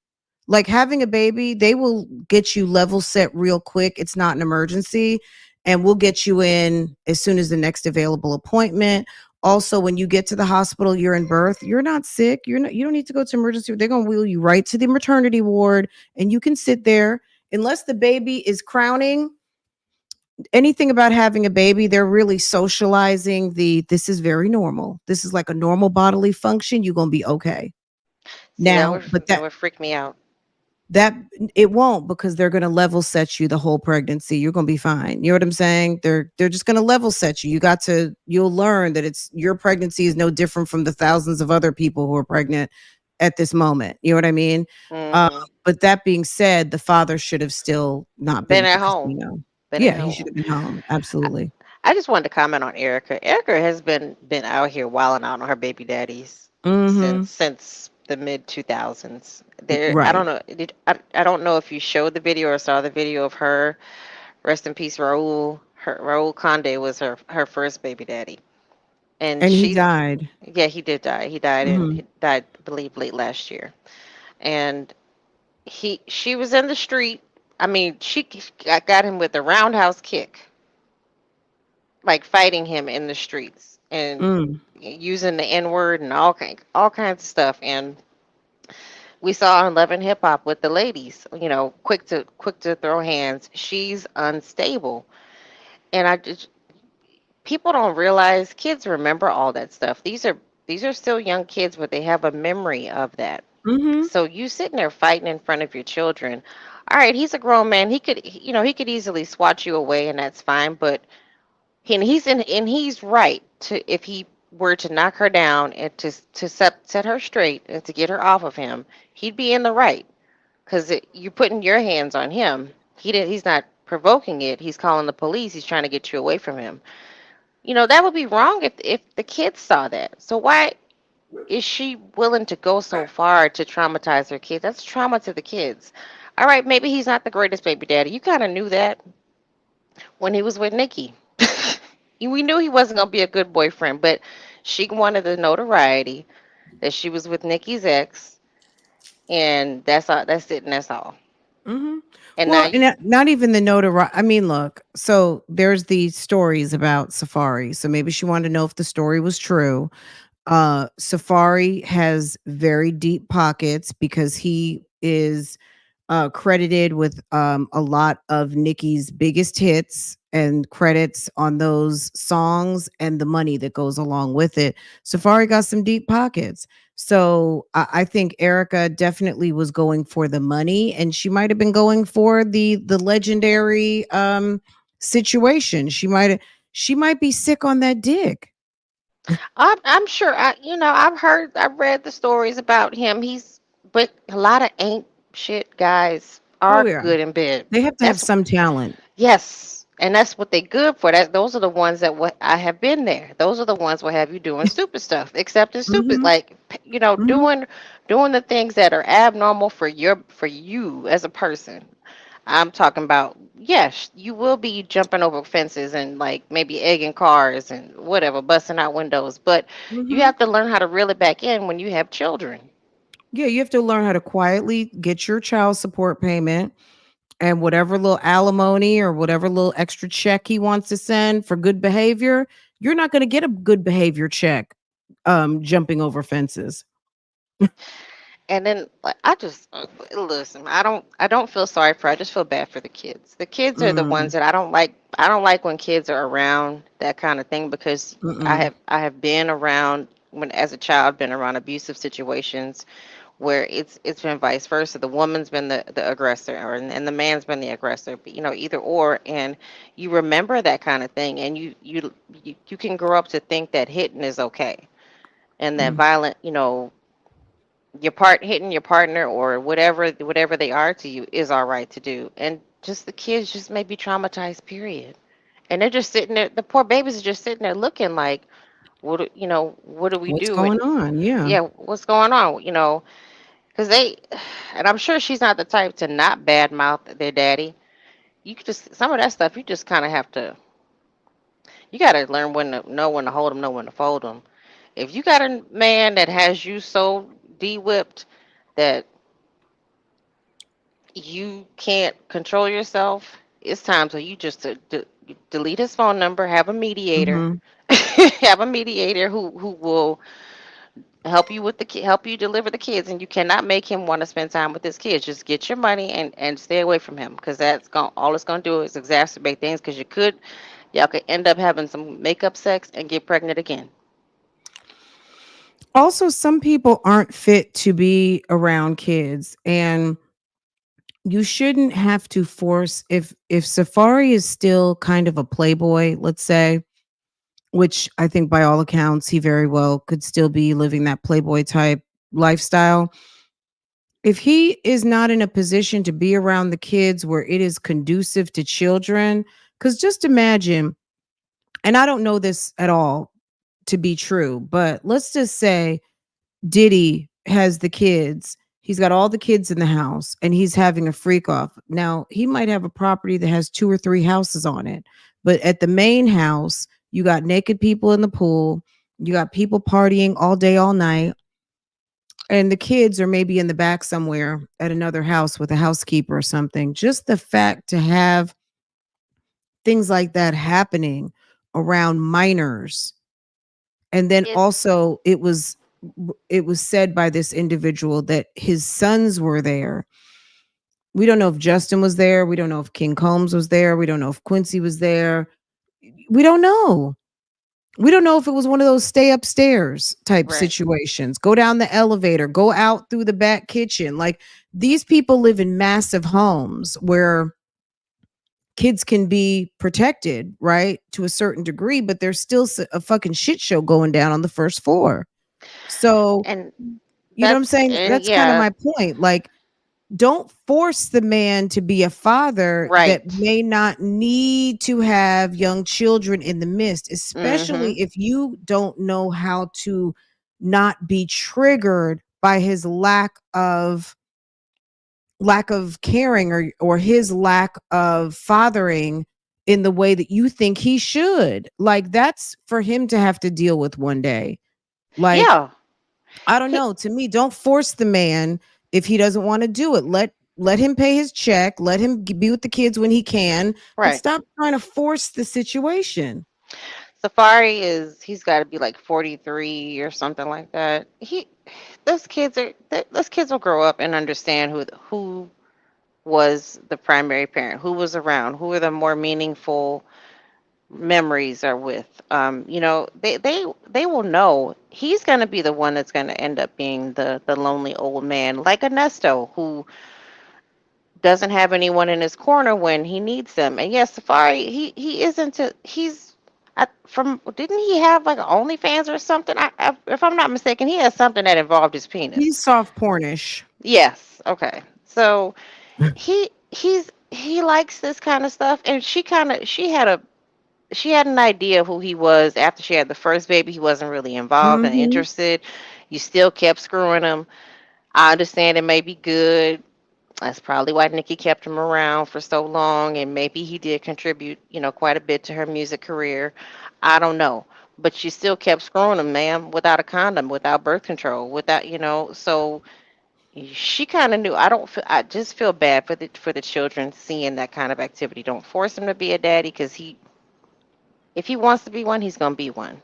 Like having a baby, they will get you level set real quick. It's not an emergency. And we'll get you in as soon as the next available appointment. Also, when you get to the hospital, you're in birth, you're not sick. You don't need to go to emergency. They're gonna wheel you right to the maternity ward and you can sit there unless the baby is crowning. Anything about having a baby, they're really socializing this is very normal. This is like a normal bodily function. You're gonna be okay. see Now, but that would freak me out. that it won't, because they're going to level set you the whole pregnancy. You're going to be fine. You know what I'm saying? They're just going to level set you. You'll learn that it's your pregnancy is no different from the thousands of other people who are pregnant at this moment. You know what I mean? Uh, Hmm. but that being said, the father should have still not been Been at the at home. casino. Been at Yeah, he should home. have been home. Absolutely. I just wanted to comment on Erica. Erica has been out here wilding out on her baby daddies Mm-hmm. since the mid 2000s. There, I Right. don't know. I don't know if you showed the video or saw the video of her. Rest in peace, Raul. Raul Conde was her first baby daddy, and And he she's died. yeah, he did die. Mm-hmm. He died, I believe, late last year. And she was in the street. I mean, she got him with a roundhouse kick, like fighting him in the streets and Mm. using the N word and all kinds of stuff. And we saw on Love and Hip Hop with the ladies, quick to throw hands. She's unstable, and I just people don't realize kids remember all that stuff. These are still young kids, but they have a memory of that. Mm-hmm. So you sitting there fighting in front of your children. All right, he's a grown man. He could easily swat you away, and that's fine. But and he's right to if he were to knock her down and to set her straight and to get her off of him, he'd be in the right because you're putting your hands on him. He's not. provoking it, he's calling the police. He's trying to get you away from him. That would be wrong if the kids saw that. So why is she willing to go so far to traumatize her kids? That's trauma to the kids. All right, maybe he's not the greatest baby daddy. You kind of knew that when he was with Nikki. We knew he wasn't going to be a good boyfriend, but she wanted the notoriety that she was with Nikki's ex, and that's all. That's it, and that's all. Hmm. And now Well, you, not even the notoriety. I mean, look. So there's the stories about Safaree. So maybe she wanted to know if the story was true. Safaree has very deep pockets because he is credited with a lot of Nicki's biggest hits and credits on those songs and the money that goes along with it. Safaree got some deep pockets. So I think Erica definitely was going for the money, and she might have been going for the legendary situation. She might be sick on that dick. I'm sure. I've read the stories about him. But a lot of ain't shit guys Oh are yeah. good in bed. They have to have That's some talent. Yes, and that's what they good for. Those are the ones that what I have been there. Those are the ones will have you doing stupid stuff, accepting stupid, Mhm. like Mhm. doing the things that are abnormal for you as a person. I'm talking about, yes, you will be jumping over fences and like maybe egging cars and whatever, busting out windows, but you Mhm. have to learn how to reel it back in when you have children. Yeah, you have to learn how to quietly get your child support payment and whatever little alimony or whatever little extra check he wants to send for good behavior. You're not going to get a good behavior check jumping over fences. And then like, I just listen. I don't feel sorry for. I just feel bad for the kids. The kids are the Mm, ones that I don't like. I don't like when kids are around that kind of thing because mm-mm. I have been around when as a child been around abusive situations where it's been vice versa. The woman's been the aggressor and the man's been the aggressor. But, either or, and you remember that kind of thing, and you can grow up to think that hitting is okay and that Mm. violent, hitting your partner or whatever they are to you is all right to do, and just the kids just may be traumatized, period, and they're just sitting there. The poor babies are just sitting there looking like, what do we What's do? And going on? Yeah. yeah, what's going on, because and I'm sure she's not the type to not badmouth their daddy. You could just, some of that stuff you just kind of have to, you got to learn when to know when to hold them, know when to fold them. If you got a man that has you so de-whipped that you can't control yourself, it's time for you just to delete his phone number, have a mediator, Hmm. have a mediator who will help you with help you deliver the kids, and you cannot make him want to spend time with his kids. Just get your money and stay away from him because that's going all it's going to do is exacerbate things because y'all could end up having some makeup sex and get pregnant again. Also, some people aren't fit to be around kids, and you shouldn't have to force if Safaree is still kind of a playboy, let's say, which I think by all accounts he very well could still be living that playboy type lifestyle. If he is not in a position to be around the kids where it is conducive to children, cuz just imagine, and I don't know this at all to be true, but let's just say Diddy has the kids. He's got all the kids in the house and he's having a freak off. Now, he might have a property that has 2 or 3 houses on it, but at the main house, you got naked people in the pool, you got people partying all day, all night, and the kids are maybe in the back somewhere at another house with a housekeeper or something. Just the fact to have things like that happening around minors. And then It's also it was said by this individual that his sons were there. We don't know if Justin was there. We don't know if King Combs was there. We don't know if Quincy was there. We don't know. We don't know if it was one of those stay upstairs type right. situations. Go down the elevator, go out through the back kitchen. Like these people live in massive homes where kids can be protected, right? To a certain degree, but there's still a fucking shit show going down on the first floor. So, And you know what I'm saying? and That's kind of yeah, my point. Like don't force the man to be a father that Right. may not need to have young children in the midst, especially Mm-hmm. if you don't know how to not be triggered by his lack of caring or his lack of fathering in the way that you think he should. Like that's for him to have to deal with one day. Like Yeah. I don't He, know. To me, don't force the man if he doesn't want to do it. Let him pay his check. Let him be with the kids when he can, but right. stop trying to force the situation. Safaree he's got to be like 43 or something like that. Those kids will grow up and understand who was the primary parent, who was around, who are the more meaningful memories are with. They will know he's going to be the one that's going to end up being the lonely old man, like Ernesto, who doesn't have anyone in his corner when he needs them. And yes, Safari, he isn't. From didn't he have like an OnlyFans or something? If I'm not mistaken, he has something that involved his He's penis. soft pornish. Yes. Okay. So he likes this kind of stuff, and she had an idea of who he was after she had the first baby. He wasn't really involved and Hmm. interested. You still kept screwing him. I understand it may be good. That's probably why Nikki kept him around for so long, and maybe he did contribute, quite a bit to her music career. I don't know, but she still kept screwing him, ma'am, without a condom, without birth control, without. So she kind of knew. I don't. I just feel bad for the children seeing that kind of activity. Don't force him to be a daddy, because if he wants to be one, he's gonna be one.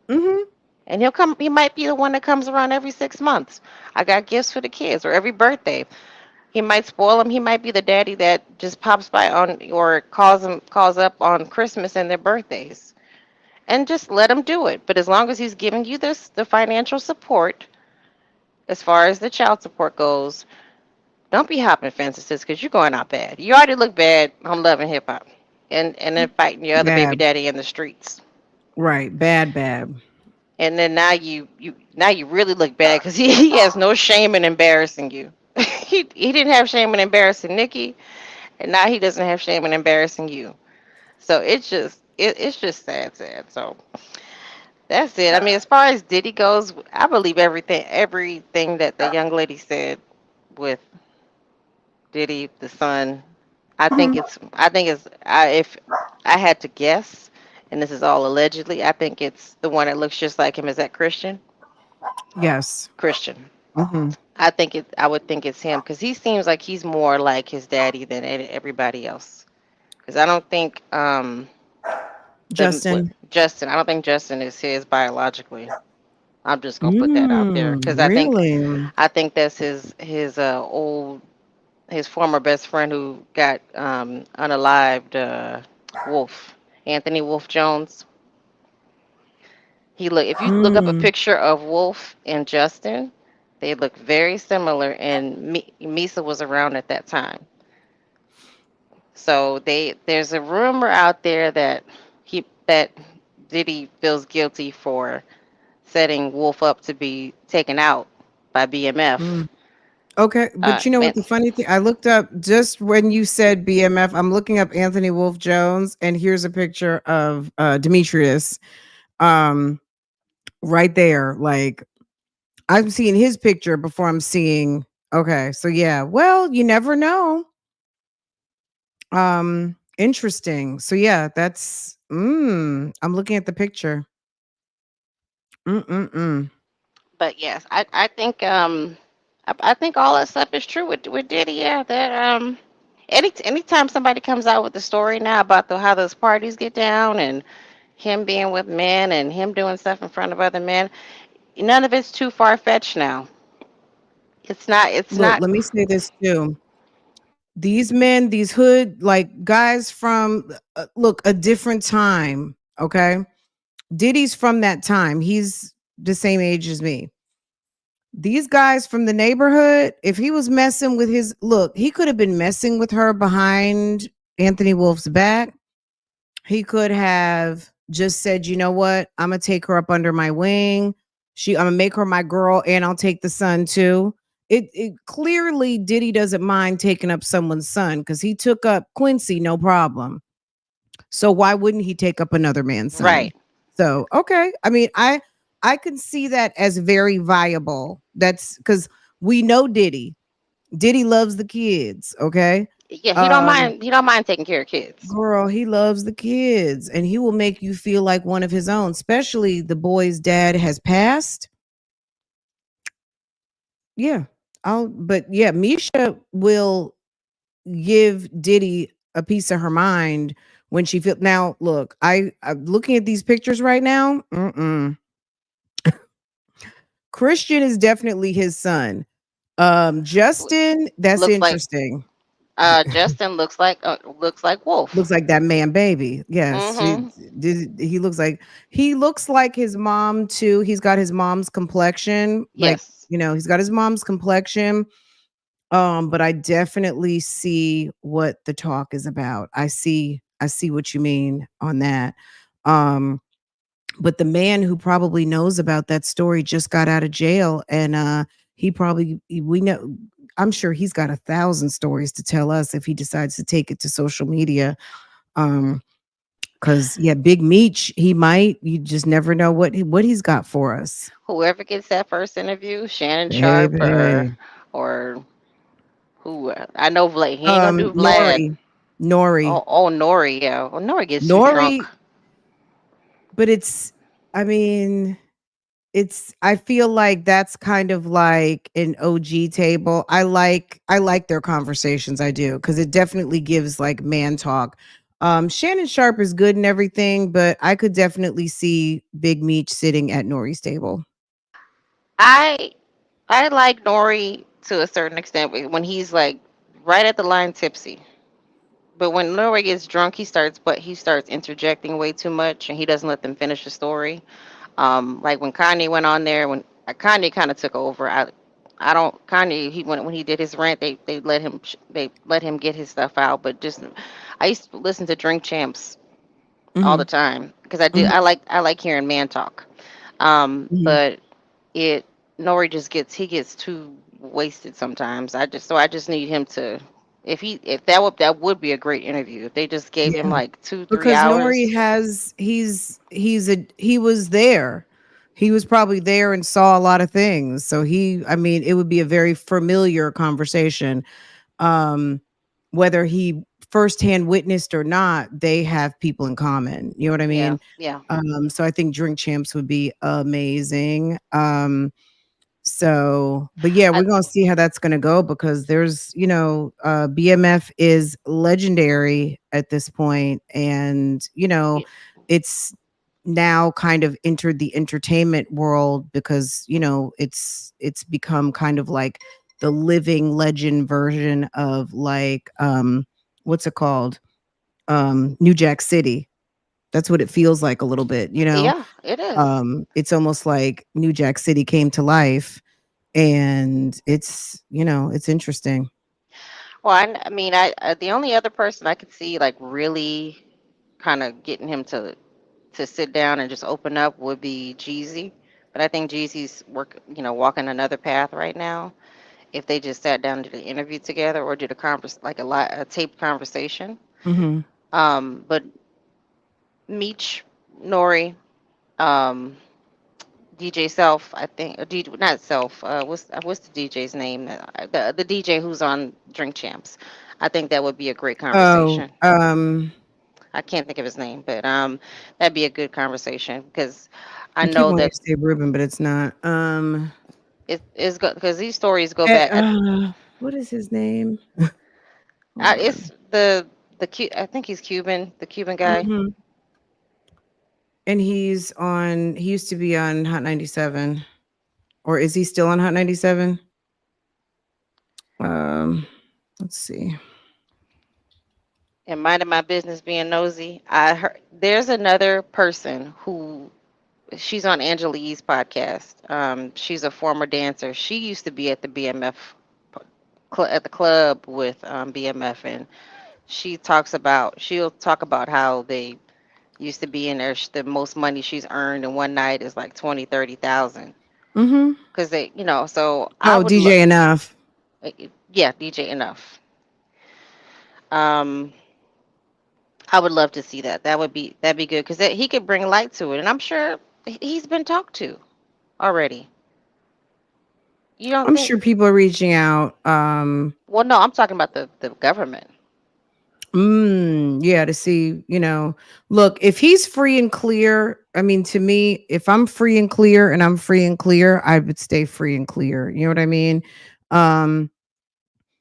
Hmm. And he'll come. He might be the one that comes around every 6 months. I got gifts for the kids, or every birthday. He might spoil them. He might be the daddy that just pops by on or calls up on Christmas and their birthdays, and just let him do it. But as long as he's giving you the financial support, as far as the child support goes, don't be hopping fences because you're going out bad. You already look bad on Love and Hip Hop, and then fighting your other baby Bad. daddy in the streets. Right. Bad, bad. And then now you really look bad because he has no shame in embarrassing you. He didn't have shame in embarrassing Nikki, and now he doesn't have shame in embarrassing you. So it's just sad. So that's it. I mean, as far as Diddy goes, I believe everything that the young lady said with Diddy, the son. Mhm. If I had to guess, and this is all allegedly, I think it's the one that looks just like him. Is that Christian? Yes. Christian. Hmm. I would think it's him because he seems like he's more like his daddy than everybody else. Because I don't think Justin. Justin. I don't think Justin is his biologically. I'm just gonna put that out there because Really? I think that's his former best friend who got unalived, Wolf, Anthony Wolf Jones. He look If you look up a Mm. picture of Wolf and Justin, they look very similar, and Misa was around at that time. So there's a rumor out there that Diddy feels guilty for setting Wolf up to be taken out by BMF. Mm. Okay, but you know what And the funny thing? I looked up just when you said BMF. I'm looking up Anthony Wolf Jones, and here's a picture of Demetrius. Um, right there. Like I'm seeing his picture before I'm seeing. Okay, so yeah. Well, you never know. Interesting. So yeah, that's. I'm looking at the picture. Mm. but yes, I think all that stuff is true with Diddy. Yeah, that anytime somebody comes out with a story now about how those parties get down and him being with men and him doing stuff in front of other men, none of it's too far fetched now. It's not. It's Look, not. let me say this too. These men, these hood like guys from look a different time. Okay, Diddy's from that time. He's the same age as me. These guys from the neighborhood, if he was messing with his look, he could have been messing with her behind Anthony Wolf's back. He could have just said, you know what? I'm gonna take her up under my wing. I'm gonna make her my girl and I'll take the son too. it clearly Diddy doesn't mind taking up someone's son because he took up Quincy, no problem. So why wouldn't he take up another man's son? Right. So okay, I mean, I can see that as very viable. That's because we know Diddy. Diddy loves the kids. Okay, Yeah, he don't um, mind. He don't mind taking care of kids. girl, he loves the kids, and he will make you feel like one of his own. Especially the boy's dad has passed. Yeah, I'll. But yeah, Misha will give Diddy a piece of her mind when she feel. Now, look, I'm looking at these pictures right now. Christian is definitely his son. Justin, that's Looks like interesting. Justin looks like Looks Wolf. like that man baby. Yes, Mm-hmm. he looks like his mom too. He's got his mom's complexion. Like, Yes. he's got his mom's complexion. But I definitely see what the talk is about. I see what you mean on that. Um, but the man who probably knows about that story just got out of jail, and we know, I'm sure he's got 1,000 stories to tell us if he decides to take it to social media. Um, because yeah, Big Meech, he might. You just never know what he's got for us, Whoever gets that first interview, Shannon Sharp baby. or who? I know Vlad. He ain't gonna do Vlad. Nori, Nori, Oh, Nori. Yeah. Well, Nori gets too drunk. Nori. But I mean, I feel like that's kind of like an OG table. I like their conversations. I do, because it definitely gives like man talk. Shannon Sharp is good and everything, but I could definitely see Big Meech sitting at Nori's table. I I like Nori to a certain extent when he's like right at the line tipsy. But when Nori gets drunk, he starts interjecting way too much, and he doesn't let them finish the story. Like when Kanye went on there, when Kanye kind of took over. I don't Kanye. He when he did his rant, they let him get his stuff out. But just I used to listen to Drink Champs all the Hmm. time because I do. Hmm. I like hearing man talk. Hmm. But it Nori just gets too wasted sometimes. I just need him to. If that would be a great interview. If they just gave him Yeah, like 2-3 because Nori hours. has he was there. He was probably there and saw a lot of things. So I mean, it would be a very familiar conversation. um Whether he firsthand witnessed or not, they have people in common, you know what I Yeah, mean? yeah. So I think Drink Champs would be amazing. So, but yeah, I we're gonna see how that's gonna go, because there's, BMF is legendary at this point, and yeah, it's now kind of entered the entertainment world, because it's become kind of like the living legend version of, like, what's it called? New Jack City. That's what it feels like a little bit. yeah, it is. It's almost like New Jack City came to life, and it's interesting. Well, I mean, the only other person I could see like really kind of getting him to sit down and just open up would be Jeezy. But I think Jeezy's walking another path right now. If they just sat down and did an interview together or did a taped conversation. Mhm. But Meech, Nori, um, DJ Self, I think, DJ, not Self. What's the DJ's name? The DJ who's on Drink Champs. I think that would be a great Oh, conversation. I can't think of his name, but that'd be a good conversation because I I keep know wanting that to say Ruben, but it's not. it is good because these stories go back. What is his name? Hold on. It's I think he's Cuban, the Cuban guy. Mhm. And he used to be on Hot 97, or is he still on Hot 97? Um, let's see. And minding my business, being nosy. I heard there's another person who she's on Angela podcast. She's a former dancer. She used to be at the BMF at the club with BMF, and she'll talk about how they used to be in there. The most money she's earned in one night is like 20, 30,000. Mm-hmm. because they, so I Oh, would, DJ Enough. yeah, DJ Enough. Um, I would love to see that. That'd be good because he could bring light to it, and I'm sure he's been talked to already. You don't I'm think? sure people are reaching out. Well, no, I'm talking about the government. Yeah, to see, look, if he's free and clear, I mean, to me, if I'm free and clear and I'm free and clear, I would stay free and clear. You know what I mean? Um,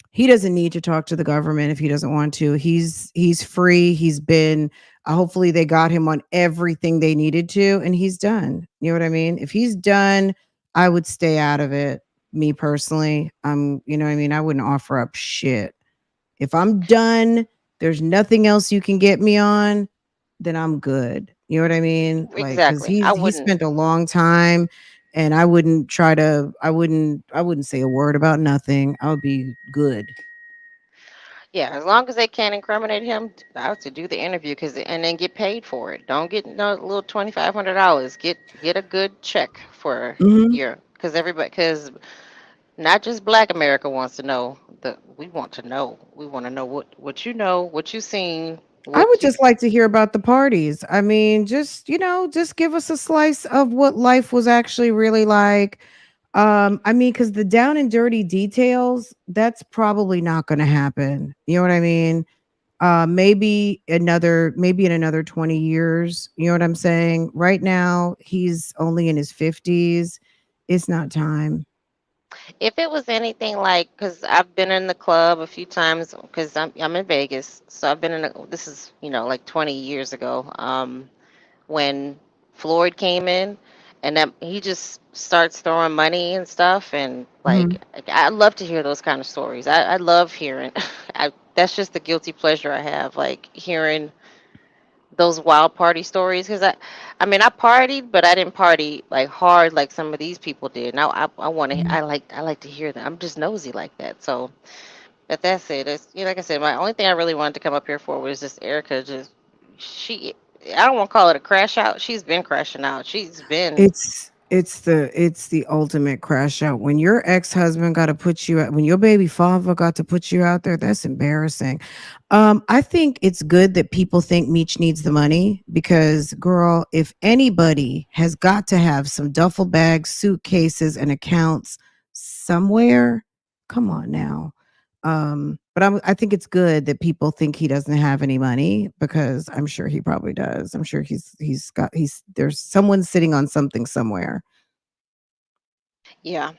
he doesn't need to talk to the government if he doesn't want to. He's free. He's been hopefully they got him on everything they needed to and he's done. You know what I mean? If he's done, I would stay out of it. Me personally, you know what I mean? I wouldn't offer up shit. If I'm done, there's nothing else you can get me on, then I'm good. You know what I mean? Like cuz Exactly. I he wouldn't. spent a long time and I wouldn't say a word about nothing. I would be good. Yeah, as long as they can't incriminate him, I would to do the interview and then get paid for it. Don't get no little $2,500. Get a good check for Mhm. your because not just Black America wants to know. We want to know. We want to know what you know, what you seen, I would what you. just like to hear about the parties. I mean, just give us a slice of what life was actually really like. I mean, because the down and dirty details, that's probably not going to happen. You know what I mean? Maybe in another 20 years. You know what I'm saying? Right now, he's only in his 50s. It's not time. If it was anything like, because I've been in the club a few times, because I'm in Vegas, so I've been this is like 20 years ago. When Floyd came in and that he just starts throwing money and stuff and Mhm. like I love to hear those kind of stories. I love hearing that's just the guilty pleasure I have, like hearing those wild party stories because I mean I partied but I didn't party like hard like some of these people did. Now I want to Mhm. I like to hear that. I'm just nosy like that. So but that's it. It's like I said, my only thing I really wanted to come up here for was just Erica. Just she, I don't want to call it a crash out. She's been crashing out. She's been. It's the ultimate crash out. When your ex-husband got to put you out, when your baby father got to put you out there, that's embarrassing. I think it's good that people think Meech needs the money because, girl, if anybody has got to have some duffel bags, suitcases, and accounts somewhere, come on now. But I think it's good that people think he doesn't have any money because I'm sure he probably does. I'm sure he's there's someone sitting on something somewhere. Yeah.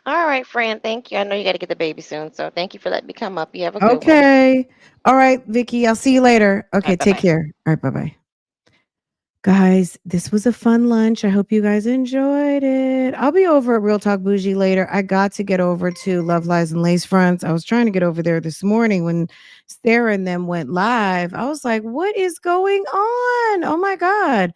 All right, Fran. Thank you. I know you got to get the baby soon, so thank you for letting me come up. You have a good one. Okay. All right, Vicky. I'll see you later. All Okay, right. Bye take bye. care. All right, bye-bye. Guys, this was a fun lunch. I hope you guys enjoyed it. I'll be over at Real Talk Bougie later. I got to get over to Love Lies and Lace Fronts. I was trying to get over there this morning when Sarah and them went live. I was like, what is going on? Oh my God.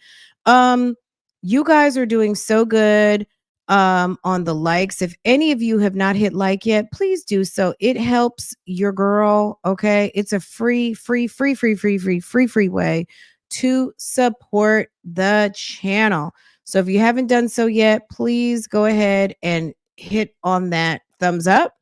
Um, you guys are doing so good on the likes. If any of you have not hit like yet, please do so. It helps your girl. Okay. It's a free way to support the channel. So if you haven't done so yet, please go ahead and hit on that thumbs up.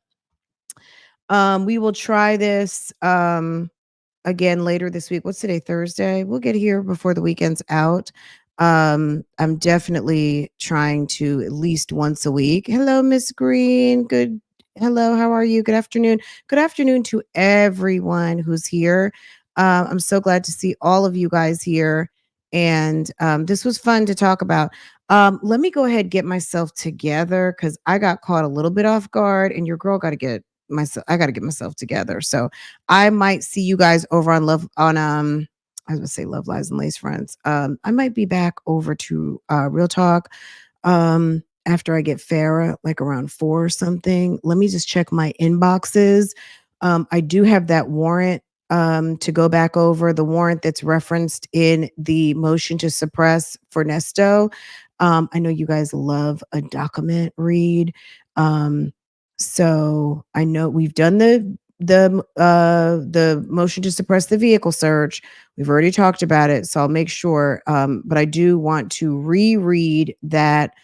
We will try this again later this week. What's today? Thursday. We'll get here before the weekend's out. I'm definitely trying to at least once a week. Hello, Miss Green. Good. Hello, how are you? Good afternoon. Good afternoon to everyone who's here. I'm so glad to see all of you guys here. And this was fun to talk about. Let me go ahead and get myself together because I got caught a little bit off guard, and your girl got to get myself. I got to get myself together. So I might see you guys over on I was gonna say Love Lies and Lace Fronts. I might be back over to Real Talk after I get Farah, like around 4 or something. Let me just check my inboxes. I do have that warrant to go back over, the warrant that's referenced in the motion to suppress for Nesto. I know you guys love a document read. So I know we've done the motion to suppress the vehicle search. We've already talked about it, so I'll make sure. But I do want to reread that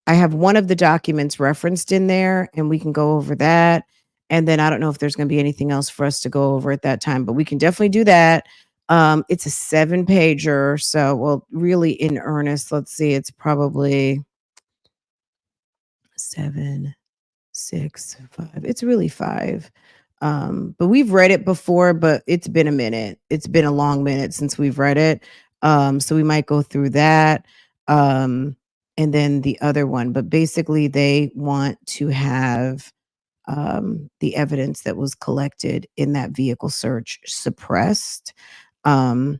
I have one of the documents referenced in there, and we can go over that. And then I don't know if there's going to be anything else for us to go over at that time, but we can definitely do that. It's a 7-pager. So, well, really in earnest, let's see, it's probably 7, 6, 5. It's really 5. But we've read it before, but it's been a minute. It's been a long minute since we've read it. So we might go through that. And then the other one, but basically they want to have the evidence that was collected in that vehicle search suppressed. And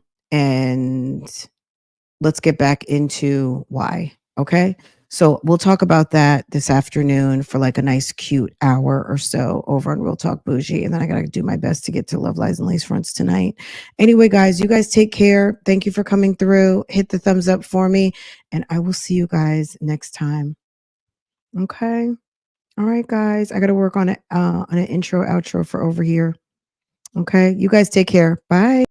let's get back into why. Okay. So we'll talk about that this afternoon for like a nice, cute hour or so over on Real Talk Bougie. And then I got to do my best to get to Love Lies and Lace Fronts tonight. Anyway, guys, you guys take care. Thank you for coming through. Hit the thumbs up for me. And I will see you guys next time. Okay. All right, guys. I got to work on an intro, outro for over here. Okay. You guys take care. Bye.